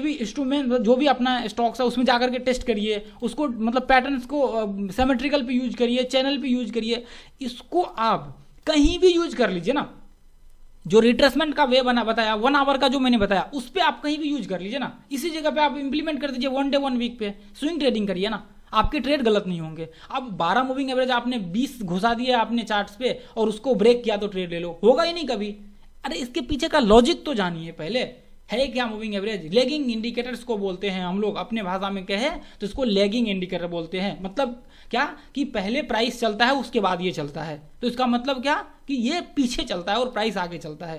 भी इंस्ट्रूमेंट जो भी अपना स्टॉक्स है उसमें जाकर के टेस्ट करिए, उसको मतलब पैटर्न्स को सिमेट्रिकल पे यूज करिए, चैनल पे यूज करिए, इसको आप कहीं भी यूज कर लीजिए ना, जो रिट्रेसमेंट का वे बना बताया 1 आवर का जो मैंने बताया, उस पर आप कहीं भी यूज कर लीजिए ना, इसी जगह पे आप इंप्लीमेंट कर दीजिए 1 डे 1 वीक पे स्विंग ट्रेडिंग करिए ना, आपके ट्रेड गलत नहीं होंगे। अब 12 मूविंग एवरेज आपने 20 घुसा दिया आपने चार्ट्स पे और उसको ब्रेक किया तो ट्रेड ले लो, होगा ही नहीं कभी। अरे इसके पीछे का लॉजिक तो जानिए पहले, है क्या मूविंग एवरेज? लेगिंग इंडिकेटर्स को बोलते हैं हम लोग, अपने भाषा में कहे तो इसको लेगिंग इंडिकेटर बोलते हैं। मतलब क्या कि पहले प्राइस चलता है उसके बाद ये चलता है, तो इसका मतलब क्या कि ये पीछे चलता है और प्राइस आगे चलता है।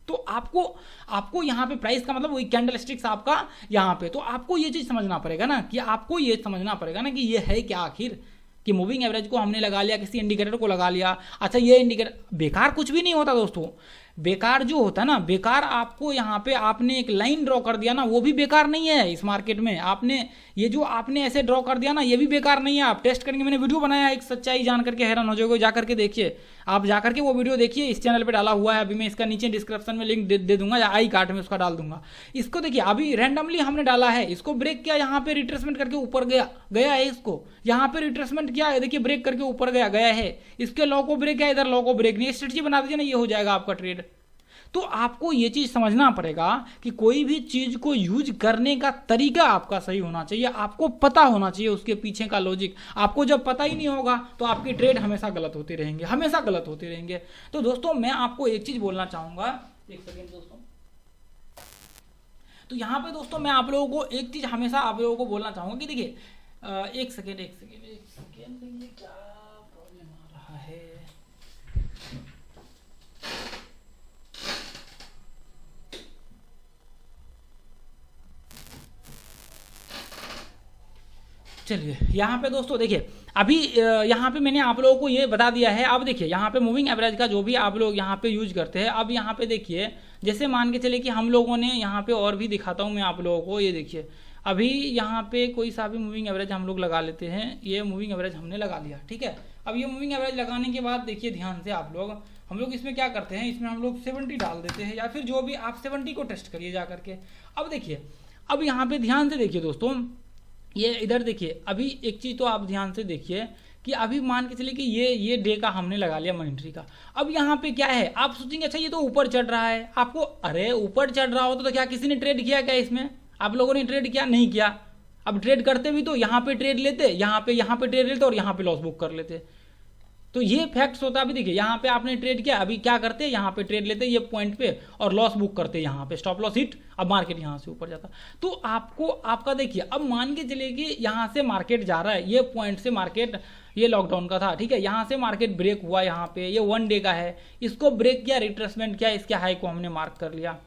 तो आपको यहाँ पे प्राइस का मतलब वही कैंडल स्टिक्स आपका यहाँ पे, तो आपको ये चीज समझना पड़ेगा ना कि आपको ये समझना पड़ेगा ना कि ये है क्या आखिर, कि मूविंग एवरेज को हमने लगा लिया, किसी इंडिकेटर को लगा लिया, अच्छा ये इंडिकेटर बेकार कुछ भी नहीं होता दोस्तों। बेकार जो होता है ना, बेकार आपको यहाँ पे आपने एक लाइन ड्रॉ कर दिया ना, वो भी बेकार नहीं है इस मार्केट में। आपने ये जो आपने ऐसे ड्रॉ कर दिया ना, ये भी बेकार नहीं है। आप टेस्ट करके मैंने वीडियो बनाया, एक सच्चाई जान करके हैरान हो जाओगे, जा करके देखिए, आप जा करके वो वीडियो देखिए, इस चैनल पे डाला हुआ है, अभी मैं इसका नीचे डिस्क्रिप्शन में लिंक दे दूंगा या आई कार्ड में उसका डाल दूंगा। इसको देखिए, अभी रैंडमली हमने डाला है, इसको ब्रेक किया, यहाँ पे रिट्रेसमेंट करके ऊपर गया है, इसको यहाँ पे रिट्रेसमेंट किया है, देखिए ब्रेक करके ऊपर गया है, इसके लॉ को ब्रेक किया, इधर लॉ को ब्रेक नहीं, स्ट्रेटजी बना दीजिए ना, ये हो जाएगा आपका ट्रेड। तो आपको ये चीज समझना पड़ेगा कि कोई भी चीज को यूज करने का तरीका आपका सही होना चाहिए, आपको पता होना चाहिए उसके पीछे का लॉजिक। आपको जब पता ही नहीं होगा तो आपके ट्रेड हमेशा गलत होते रहेंगे, हमेशा गलत होते रहेंगे। तो दोस्तों मैं आपको एक चीज बोलना चाहूंगा, एक सेकेंड दोस्तों, तो यहां पे दोस्तों मैं आप लोगों को एक चीज हमेशा आप लोगों को बोलना चाहूंगा कि देखिए, एक सेकेंड ये क्या प्रॉब्लम आ रहा है। चलिए यहाँ पे दोस्तों देखिए, अभी यहाँ पे मैंने आप लोगों को ये बता दिया है। अब देखिए यहाँ पे मूविंग एवरेज का जो भी आप लोग यहाँ पे यूज करते हैं, अब यहाँ पे देखिए, जैसे मान के चले कि हम लोगों ने यहाँ पे और भी दिखाता हूँ मैं आप लोगों को, ये देखिए अभी यहाँ पे कोई सा भी मूविंग एवरेज हम लोग लगा लेते हैं, ये मूविंग एवरेज हमने लगा लिया, ठीक है। अब ये मूविंग एवरेज लगाने के बाद देखिए ध्यान से आप लोग, हम लोग इसमें क्या करते हैं, इसमें हम लोग 70 डाल देते हैं, या फिर जो भी आप 70 को टेस्ट करिए जा करके। अब देखिए, अब यहाँ पे ध्यान से देखिए दोस्तों, ये इधर देखिए, अभी एक चीज तो आप ध्यान से देखिए कि अभी मान के चलिए कि ये डे का हमने लगा लिया मॉनिटरी का। अब यहाँ पे क्या है, आप सोचेंगे अच्छा ये तो ऊपर चढ़ रहा है, आपको अरे ऊपर चढ़ रहा हो तो क्या किसी ने ट्रेड किया क्या इसमें? आप लोगों ने ट्रेड किया? नहीं किया। अब ट्रेड करते भी तो यहाँ पे ट्रेड लेते, यहाँ पे ट्रेड लेते और यहाँ पे लॉस बुक कर लेते। तो ये फैक्ट्स होता है। अभी देखिए यहाँ पे आपने ट्रेड किया, अभी क्या करते हैं, यहाँ पे ट्रेड लेते ये पॉइंट पे और लॉस बुक करते यहाँ पे, स्टॉप लॉस हिट, अब मार्केट यहाँ से ऊपर जाता। तो आपको आपका देखिए, अब मान के चलिए कि यहाँ से मार्केट जा रहा है, ये पॉइंट से मार्केट, ये लॉकडाउन का था, ठीक है, यहाँ से मार्केट ब्रेक हुआ, यहाँ पे ये 1 डे का है, इसको ब्रेक किया, रिट्रेसमेंट किया, इसके हाई को हमने मार्क कर लिया।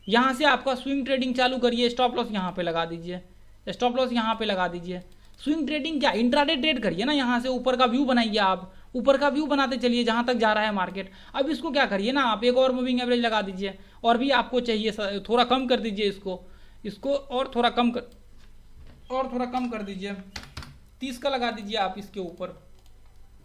यहाँ से आपका स्विंग ट्रेडिंग चालू करिए, स्टॉप लॉस यहाँ पे लगा दीजिए, स्टॉप लॉस यहाँ पे लगा दीजिए। स्विंग ट्रेडिंग क्या, इंट्राडे ट्रेड करिए ना, यहाँ से ऊपर का व्यू बनाइए, आप ऊपर का व्यू बनाते चलिए जहां तक जा रहा है मार्केट। अब इसको क्या करिए ना, आप एक और मूविंग एवरेज लगा दीजिए, और भी आपको चाहिए थोड़ा कम कर दीजिए इसको और थोड़ा कम कर दीजिए, 30 का लगा दीजिए आप इसके ऊपर,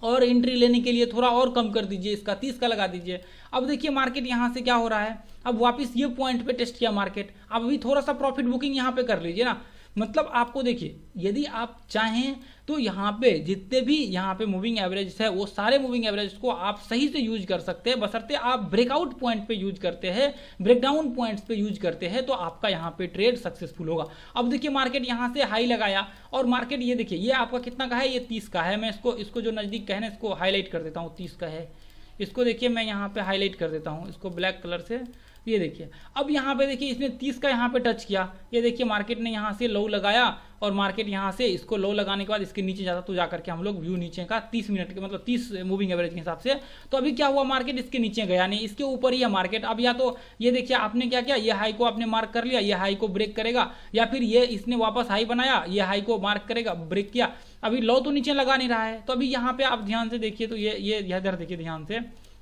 और एंट्री लेने के लिए थोड़ा और कम कर दीजिए, इसका 30 का लगा दीजिए। अब देखिए मार्केट यहाँ से क्या हो रहा है, अब वापस ये पॉइंट पे टेस्ट किया मार्केट, अब अभी थोड़ा सा प्रॉफिट बुकिंग यहाँ पे कर लीजिए ना। मतलब आपको देखिए, यदि आप चाहें तो यहाँ पे जितने भी यहाँ पे मूविंग एवरेज है, वो सारे मूविंग एवरेज को आप सही से यूज कर सकते हैं, बशर्ते आप ब्रेकआउट पॉइंट पे यूज करते हैं, ब्रेकडाउन पॉइंट्स पे यूज करते हैं, तो आपका यहाँ पे ट्रेड सक्सेसफुल होगा। अब देखिए मार्केट यहाँ से हाई लगाया, और मार्केट ये देखिए, ये आपका कितना का है, ये 30 का है। मैं इसको जो नजदीक का है ना, इसको हाईलाइट कर देता हूँ, 30 का है, इसको देखिए मैं यहाँ पे हाईलाइट कर देता हूँ इसको ब्लैक कलर से। ये देखिए, अब यहाँ पे देखिए इसने 30 का यहाँ पे टच किया, ये देखिए मार्केट ने यहाँ से लो लगाया, और मार्केट यहाँ से इसको लो लगाने के बाद इसके नीचे जाता, तो जाकर के हम लोग व्यू नीचे का 30 मिनट के, मतलब 30 मूविंग एवरेज के हिसाब से। तो अभी क्या हुआ, मार्केट इसके नीचे गया नहीं, इसके ऊपर ही है मार्केट। अब या तो ये देखिए आपने क्या किया, ये हाई को आपने मार्क कर लिया, ये हाई को ब्रेक करेगा, या फिर ये इसने वापस हाई बनाया, ये हाई को मार्क करेगा, ब्रेक किया, अभी लो तो नीचे लगा नहीं रहा है। तो अभी यहाँ पे आप ध्यान से देखिए, तो ये इधर देखिए ध्यान से,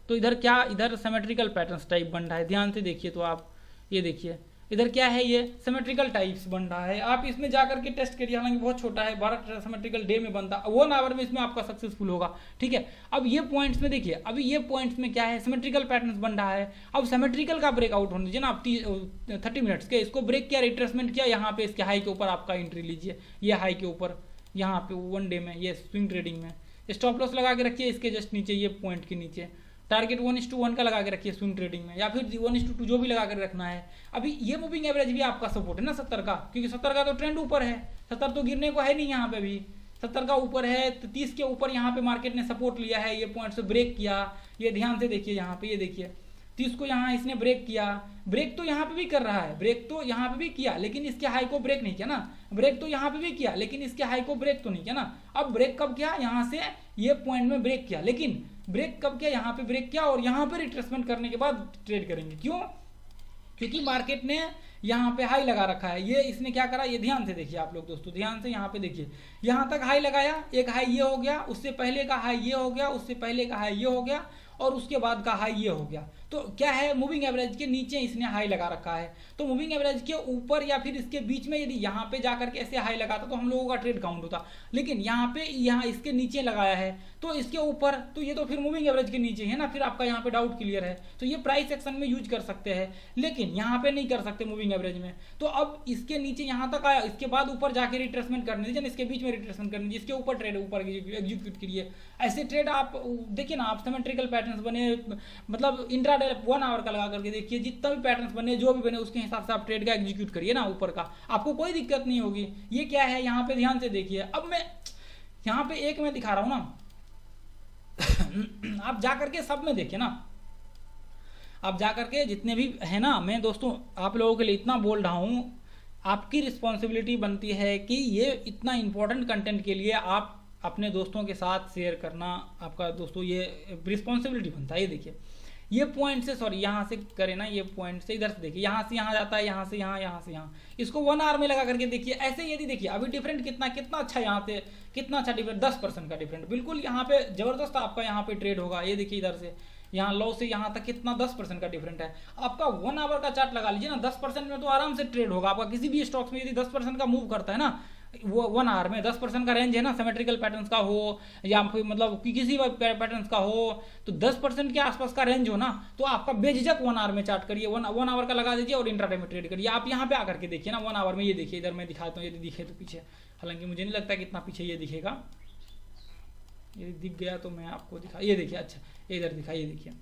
तो इधर क्या, इधर सिमेट्रिकल पैटर्न्स टाइप बन रहा है, ध्यान से देखिए। तो आप ये देखिए इधर क्या है, ये सिमेट्रिकल टाइप्स बन रहा है। आप इसमें जाकर के टेस्ट करिए, हालांकि बहुत छोटा है, 12 सिमेट्रिकल डे में बनता, 1 आवर में इसमें आपका सक्सेसफुल होगा, ठीक है। अब ये पॉइंट्स में देखिए, अभी ये पॉइंट्स में क्या है, सिमेट्रिकल पैटर्न्स बन रहा है। अब सिमेट्रिकल का ब्रेकआउट होने दीजिए ना आप 30 मिनट्स के, इसको ब्रेक किया, रिट्रेसमेंट किया, यहाँ पे इसके हाई के ऊपर आपका एंट्री लीजिए, ये हाई के ऊपर, यहाँ पे 1 डे में, ये स्विंग ट्रेडिंग में स्टॉप लॉस लगा के रखिए इसके जस्ट नीचे, ये पॉइंट के नीचे। टारगेट 1:1 का लगा के रखिए स्विंग ट्रेडिंग में, या फिर 1:2 जो भी लगा कर रखना है। अभी ये मूविंग एवरेज भी आपका सपोर्ट है ना 70 का, क्योंकि 70 का तो ट्रेंड ऊपर है, 70 तो गिरने को है नहीं यहाँ पे भी, 70 का ऊपर है। तो 30 के ऊपर यहाँ पे मार्केट ने सपोर्ट लिया है, ये पॉइंट से ब्रेक किया, ये ध्यान से देखिए यहाँ पे, ये देखिए 30 को यहाँ इसने ब्रेक किया, ब्रेक तो यहाँ पे भी कर रहा है, ब्रेक तो यहाँ पे भी किया लेकिन इसके हाई को ब्रेक नहीं किया ना, ब्रेक तो यहाँ पे भी किया लेकिन इसके हाई को ब्रेक तो नहीं किया ना। अब ब्रेक कब किया, यहाँ से ये पॉइंट में ब्रेक किया, लेकिन ब्रेक कब किया, यहाँ पे ब्रेक किया और यहाँ पे रिट्रेसमेंट करने के बाद ट्रेड करेंगे। क्यों, क्योंकि मार्केट ने यहाँ पे हाई लगा रखा है। ये इसने क्या करा, ये ध्यान से देखिए आप लोग दोस्तों, ध्यान से यहाँ पे देखिए, यहाँ तक हाई लगाया, एक हाई ये हो गया, उससे पहले का हाई ये हो गया, उससे पहले का हाई ये हो गया और उसके बाद का हाई ये हो गया। तो क्या है, मूविंग एवरेज के नीचे इसने हाई लगा रखा है। तो मूविंग एवरेज के ऊपर या फिर इसके बीच में यदि यहाँ पे जाकर के ऐसे हाई लगाता तो हम लोगों का ट्रेड काउंट होता, लेकिन यहाँ पे यहाँ इसके नीचे लगाया है तो इसके ऊपर, तो ये तो फिर मूविंग एवरेज के नीचे है ना, फिर आपका यहाँ पे डाउट क्लियर है। तो ये प्राइस एक्शन में यूज कर सकते हैं लेकिन यहाँ पे नहीं कर सकते मूविंग एवरेज में। तो अब इसके नीचे यहाँ तक आया, इसके बाद ऊपर जाके रिट्रेसमेंट करने दीजिए, इसके बीच में रिट्रेसमेंट करने दीजिए, इसके ऊपर ट्रेड ऊपर एग्जीक्यूट करिए। ऐसे ट्रेड आप देखिए ना, आप सिमेट्रिकल पैटर्न्स बने, मतलब इंट्राडे 1 आवर का लगा करके देखिए, जितना भी पैटर्न्स बने जो भी बने उसके हिसाब से आप ट्रेड का एग्जीक्यूट करिए ना ऊपर का, आपको कोई दिक्कत नहीं होगी। ये क्या है, यहाँ पे ध्यान से देखिए। अब मैं यहाँ पे एक मैं दिखा रहा हूं ना आप जा करके सब में देखिए ना, आप जा करके जितने भी है ना, मैं दोस्तों आप लोगों के लिए इतना बोल रहा हूं, आपकी रिस्पॉन्सिबिलिटी बनती है कि ये इतना इंपॉर्टेंट कंटेंट के लिए आप अपने दोस्तों के साथ शेयर करना आपका दोस्तों ये रिस्पॉन्सिबिलिटी बनता है। ये देखिए, ये पॉइंट से, सॉरी यहाँ से करे ना, ये पॉइंट से इधर से देखिए, यहाँ से यहाँ जाता है, यहाँ से यहाँ, यहाँ से यहाँ, इसको 1 आवर में लगा करके देखिए। ऐसे यदि देखिए अभी डिफरेंट कितना कितना अच्छा, यहाँ से कितना अच्छा डिफरेंट, 10% का डिफरेंट, बिल्कुल यहाँ पे जबरदस्त आपका यहाँ पे ट्रेड होगा। ये देखिए इधर से यहाँ लो से यहाँ तक कितना 10% का डिफरेंट है। आपका 1 आवर का चार्ट लगा लीजिए ना, 10% में तो आराम से ट्रेड होगा आपका। किसी भी स्टॉक्स में यदि 10% का मूव करता है ना, वो 1 आवर में 10% का रेंज है ना, सिमेट्रिकल पैटर्न्स का हो या फिर मतलब किसी भी पैटर्न्स का हो, तो 10% के आसपास का रेंज हो ना, तो आपका बेझिझक 1 आवर में चार्ट करिए, 1 आवर का लगा दीजिए और इंट्राडे में ट्रेड करिए। आप यहाँ पे आकर के देखिए ना 1 आवर में, ये देखिए इधर मैं दिखाता हूँ, यदि दिखे तो पीछे, हालांकि मुझे नहीं लगता कितना पीछे ये दिखेगा, ये दिख गया तो मैं आपको दिखा, ये देखिए, अच्छा इधर दिखा, ये देखिए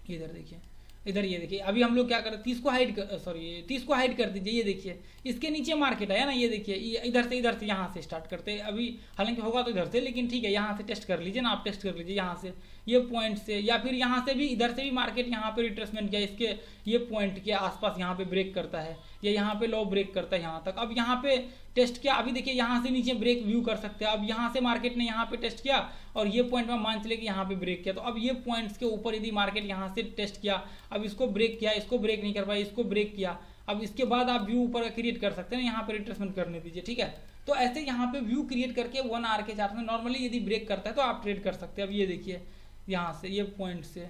इधर देखिए, इधर ये देखिए। अभी हम लोग क्या करें, 30 को हाइड कर, सॉरी 30 को हाइड कर दीजिए। ये देखिए इसके नीचे मार्केट है ना, ये देखिए इधर से यहाँ से स्टार्ट करते हैं। अभी हालांकि होगा तो इधर से, लेकिन ठीक है यहाँ से टेस्ट कर लीजिए ना, आप टेस्ट कर लीजिए यहाँ से, ये पॉइंट से, या फिर यहाँ से भी, इधर से भी मार्केट यहाँ पे रिट्रेसमेंट किया, इसके ये पॉइंट के आसपास यहाँ पे ब्रेक करता है, या यहाँ पे लो ब्रेक करता है यहाँ तक। अब यहाँ पे टेस्ट किया, अभी देखिए यहाँ से नीचे ब्रेक व्यू कर सकते हैं। अब यहाँ से मार्केट ने यहाँ पे टेस्ट किया और ये पॉइंट में मान चले कि यहाँ पे ब्रेक किया, तो अब ये पॉइंट्स के ऊपर यदि मार्केट यहाँ से टेस्ट किया, अब इसको ब्रेक किया, इसको ब्रेक नहीं कर पाया, इसको ब्रेक किया, अब इसके बाद आप व्यू ऊपर का क्रिएट कर सकते हैं, यहाँ पे रिट्रेसमेंट करने दीजिए, ठीक है। तो ऐसे यहाँ पे व्यू क्रिएट करके 1 आवर के चार्ट में नॉर्मली यदि ब्रेक करता है तो आप ट्रेड कर सकते हैं। अब ये देखिए यहाँ से ये पॉइंट से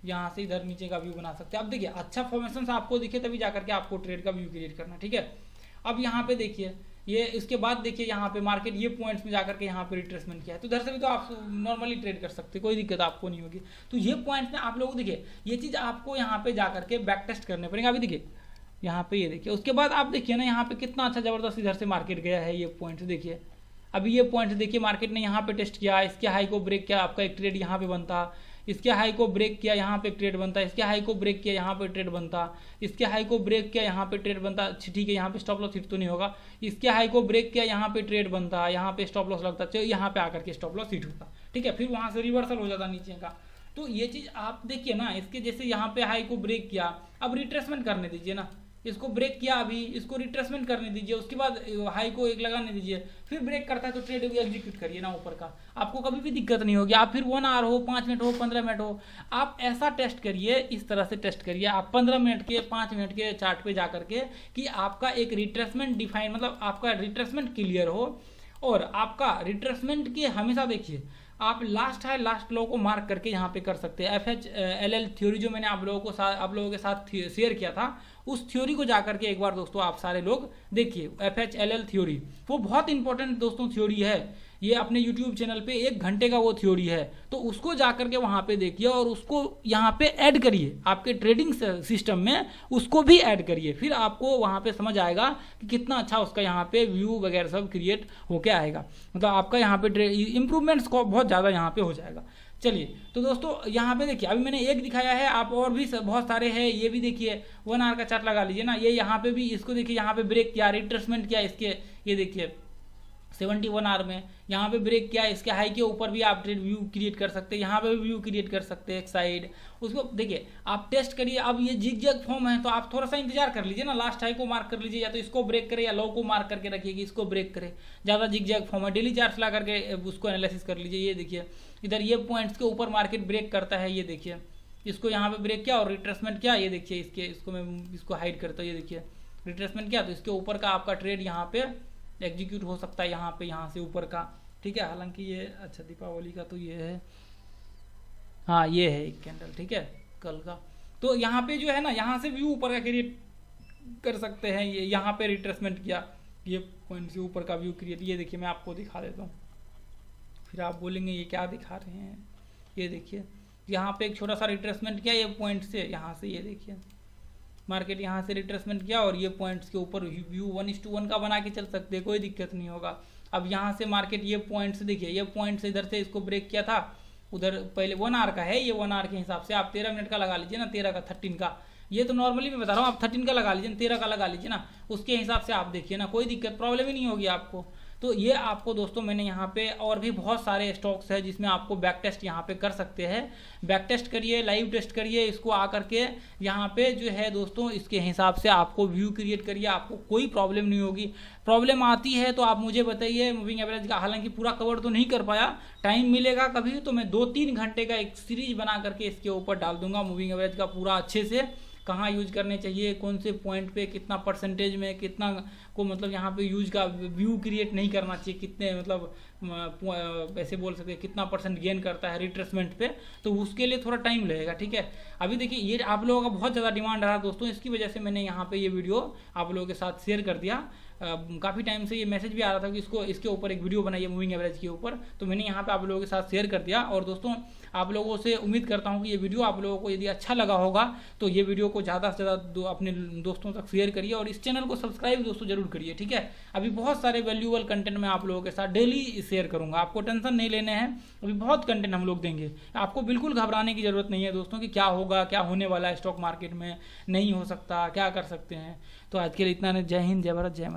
यहाँ से इधर नीचे का व्यू बना सकते हैं। अब देखिए अच्छा फॉर्मेशन आपको दिखे तभी जाकर के आपको ट्रेड का व्यू क्रिएट करना, ठीक है। अब यहाँ पे देखिए ये, इसके बाद देखिए यहाँ पे मार्केट ये पॉइंट्स में जाकर के यहाँ पे रिट्रेसमेंट किया है, तो इधर से भी तो आप नॉर्मली ट्रेड कर सकते हैं, कोई दिक्कत आपको नहीं होगी। तो ये पॉइंट्स में आप लोग देखिए, ये चीज़ आपको यहाँ पे जाकर के बैक टेस्ट करने पड़ेंगे। अभी देखिए यहाँ पे, ये देखिए, उसके बाद आप देखिए ना यहाँ पे कितना अच्छा जबरदस्त इधर से मार्केट गया है। ये पॉइंट देखिए, अभी ये पॉइंट देखिए मार्केट ने यहाँ पे टेस्ट किया, इसके हाई को ब्रेक किया, आपका एक ट्रेड यहाँ पे बनता, इसके हाई को ब्रेक किया, यहाँ पे ट्रेड बनता, इसके हाई को ब्रेक किया, यहाँ पे ट्रेड बनता, इसके हाई को ब्रेक किया, यहाँ पे ट्रेड बनता, ठीक है, यहाँ पे स्टॉप लॉस हिट तो नहीं होगा, इसके हाई को ब्रेक किया, यहाँ पे ट्रेड बनता, यहाँ पे स्टॉप लॉस लगता, चलो यहाँ पे आकर के स्टॉप लॉस हिट होता, ठीक है, फिर वहाँ से रिवर्सल हो जाता नीचे का। तो ये चीज़ आप देखिए ना, इसके जैसे यहाँ पे हाई को ब्रेक किया, अब रिट्रेसमेंट करने दीजिए ना, इसको ब्रेक किया, अभी इसको रिट्रेसमेंट करने दीजिए, उसके बाद हाई को एक लगाने दीजिए, फिर ब्रेक करता है तो ट्रेड भी एग्जीक्यूट करिए ना ऊपर का, आपको कभी भी दिक्कत नहीं होगी। आप फिर 1 आवर हो, 5 मिनट हो, 15 मिनट हो, आप ऐसा टेस्ट करिए, इस तरह से टेस्ट करिए आप 15 मिनट के, 5 मिनट के चार्ट पे जा करके, कि आपका एक रिट्रेसमेंट डिफाइन, मतलब आपका रिट्रेसमेंट क्लियर हो। और आपका रिट्रेसमेंट की हमेशा देखिए, आप लास्ट हाई लास्ट लो को मार्क करके यहाँ पे कर सकते हैं। FHLL थ्योरी जो मैंने आप लोगों के साथ शेयर किया था, उस थ्योरी को जाकर के एक बार दोस्तों आप सारे लोग देखिए। FHLL थ्योरी वो बहुत इंपॉर्टेंट दोस्तों थ्योरी है, ये अपने YouTube चैनल पे 1 घंटे का वो थ्योरी है, तो उसको जाकर के वहाँ पे देखिए और उसको यहाँ पे ऐड करिए आपके ट्रेडिंग सिस्टम में, उसको भी ऐड करिए, फिर आपको वहाँ पे समझ आएगा कि कितना अच्छा उसका यहाँ पे व्यू वगैरह सब क्रिएट होके आएगा, मतलब आपका यहाँ पे इंप्रूवमेंट्स को बहुत ज़्यादा यहाँ पे हो जाएगा। चलिए तो दोस्तों यहाँ पे देखिए, अभी मैंने एक दिखाया है, आप और भी बहुत सारे हैं। ये भी देखिए 1 आवर का चार्ट लगा लीजिए ना, ये यहाँ पे भी इसको देखिए, यहाँ पे ब्रेक किया, रिट्रेसमेंट किया इसके, ये देखिए 71 आवर में यहाँ पे ब्रेक किया, इसके हाई के ऊपर भी आप ट्रेड व्यू क्रिएट कर सकते हैं, यहाँ पे भी व्यू क्रिएट कर सकते हैं एक साइड। उसको देखिए आप टेस्ट करिए। अब ये जिग-जैग फॉर्म है तो आप थोड़ा सा इंतजार कर लीजिए ना, लास्ट हाई को मार्क कर लीजिए, या तो इसको ब्रेक करे या लो को मार्क करके रखिए कि इसको ब्रेक करे। ज़्यादा जिग-जैग फॉर्म है, डेली चार्ट ला करके उसको एनालिसिस कर लीजिए। ये देखिए इधर ये पॉइंट्स के ऊपर मार्केट ब्रेक करता है, ये देखिए इसको यहाँ पे ब्रेक किया और रिट्रेसमेंट किया, ये देखिए इसको मैं इसको हाइड करता हूँ, ये देखिए रिट्रेसमेंट किया, तो इसके ऊपर का आपका ट्रेड यहाँ पे एग्जीक्यूट हो सकता है, यहाँ से ऊपर का, ठीक है। हालांकि ये अच्छा दीपावली का तो ये है, हाँ ये है एक कैंडल, ठीक है, कल का। तो यहाँ पे जो है ना, यहाँ से व्यू ऊपर का क्रिएट कर सकते हैं। ये यहाँ पे रिट्रेसमेंट किया, ये पॉइंट से ऊपर का व्यू क्रिएट, ये देखिए मैं आपको दिखा देता हूँ, फिर आप बोलेंगे ये क्या दिखा रहे हैं। ये देखिए यहाँ पे एक छोटा सा रिट्रेसमेंट किया, ये पॉइंट से यहाँ से, ये देखिए मार्केट यहाँ से रिट्रेसमेंट किया और ये पॉइंट्स के ऊपर व्यू 1:1 का बना के चल सकते हैं, कोई दिक्कत नहीं होगा। अब यहाँ से मार्केट ये पॉइंट्स देखिए, ये पॉइंट्स इधर से इसको ब्रेक किया था, उधर पहले 1 आवर का है, ये 1 आवर के हिसाब से आप 13 मिनट का लगा लीजिए ना, 13 का 13 का, ये तो नॉर्मली मैं बता रहा हूँ, आप 13 का लगा लीजिए, 13 का लगा लीजिए ना, उसके हिसाब से आप देखिए ना, कोई दिक्कत प्रॉब्लम ही नहीं होगी आपको। तो ये आपको दोस्तों मैंने यहाँ पे और भी बहुत सारे स्टॉक्स है जिसमें आपको बैक टेस्ट यहाँ पे कर सकते हैं। बैक टेस्ट करिए, लाइव टेस्ट करिए, इसको आकर के यहाँ पे जो है दोस्तों इसके हिसाब से आपको व्यू क्रिएट करिए, आपको कोई प्रॉब्लम नहीं होगी। प्रॉब्लम आती है तो आप मुझे बताइए मूविंग एवरेज का, हालांकि पूरा कवर तो नहीं कर पाया, टाइम मिलेगा कभी तो मैं 2-3 घंटे का एक सीरीज बना करके इसके ऊपर डाल दूंगा मूविंग एवरेज का पूरा अच्छे से, कहाँ यूज करने चाहिए, कौन से पॉइंट पे कितना परसेंटेज में कितना को मतलब यहाँ पे यूज का व्यू क्रिएट नहीं करना चाहिए, कितने मतलब ऐसे बोल सकते हैं कितना % गेन करता है रिट्रेसमेंट पे, तो उसके लिए थोड़ा टाइम लगेगा, ठीक है। अभी देखिए ये आप लोगों का बहुत ज़्यादा डिमांड रहा दोस्तों, इसकी वजह से मैंने यहाँ पे ये वीडियो आप लोगों के साथ शेयर कर दिया। काफ़ी टाइम से ये मैसेज भी आ रहा था कि इसके ऊपर एक वीडियो बनाइए मूविंग एवरेज के ऊपर, तो मैंने यहाँ पे आप लोगों के साथ शेयर कर दिया। और दोस्तों आप लोगों से उम्मीद करता हूँ कि ये वीडियो आप लोगों को यदि अच्छा लगा होगा तो ये वीडियो को ज़्यादा से ज़्यादा अपने दोस्तों तक शेयर करिए और इस चैनल को सब्सक्राइब दोस्तों जरूर करिए, ठीक है। अभी बहुत सारे वैल्यूएबल कंटेंट मैं आप लोगों के साथ डेली शेयर करूँगा, आपको टेंशन नहीं लेने हैं, अभी बहुत कंटेंट हम लोग देंगे, आपको बिल्कुल घबराने की जरूरत नहीं है दोस्तों कि क्या होगा, क्या होने वाला है स्टॉक मार्केट में, नहीं हो सकता, क्या कर सकते हैं। तो आज के लिए इतना, जय हिंद, जय भारत, जय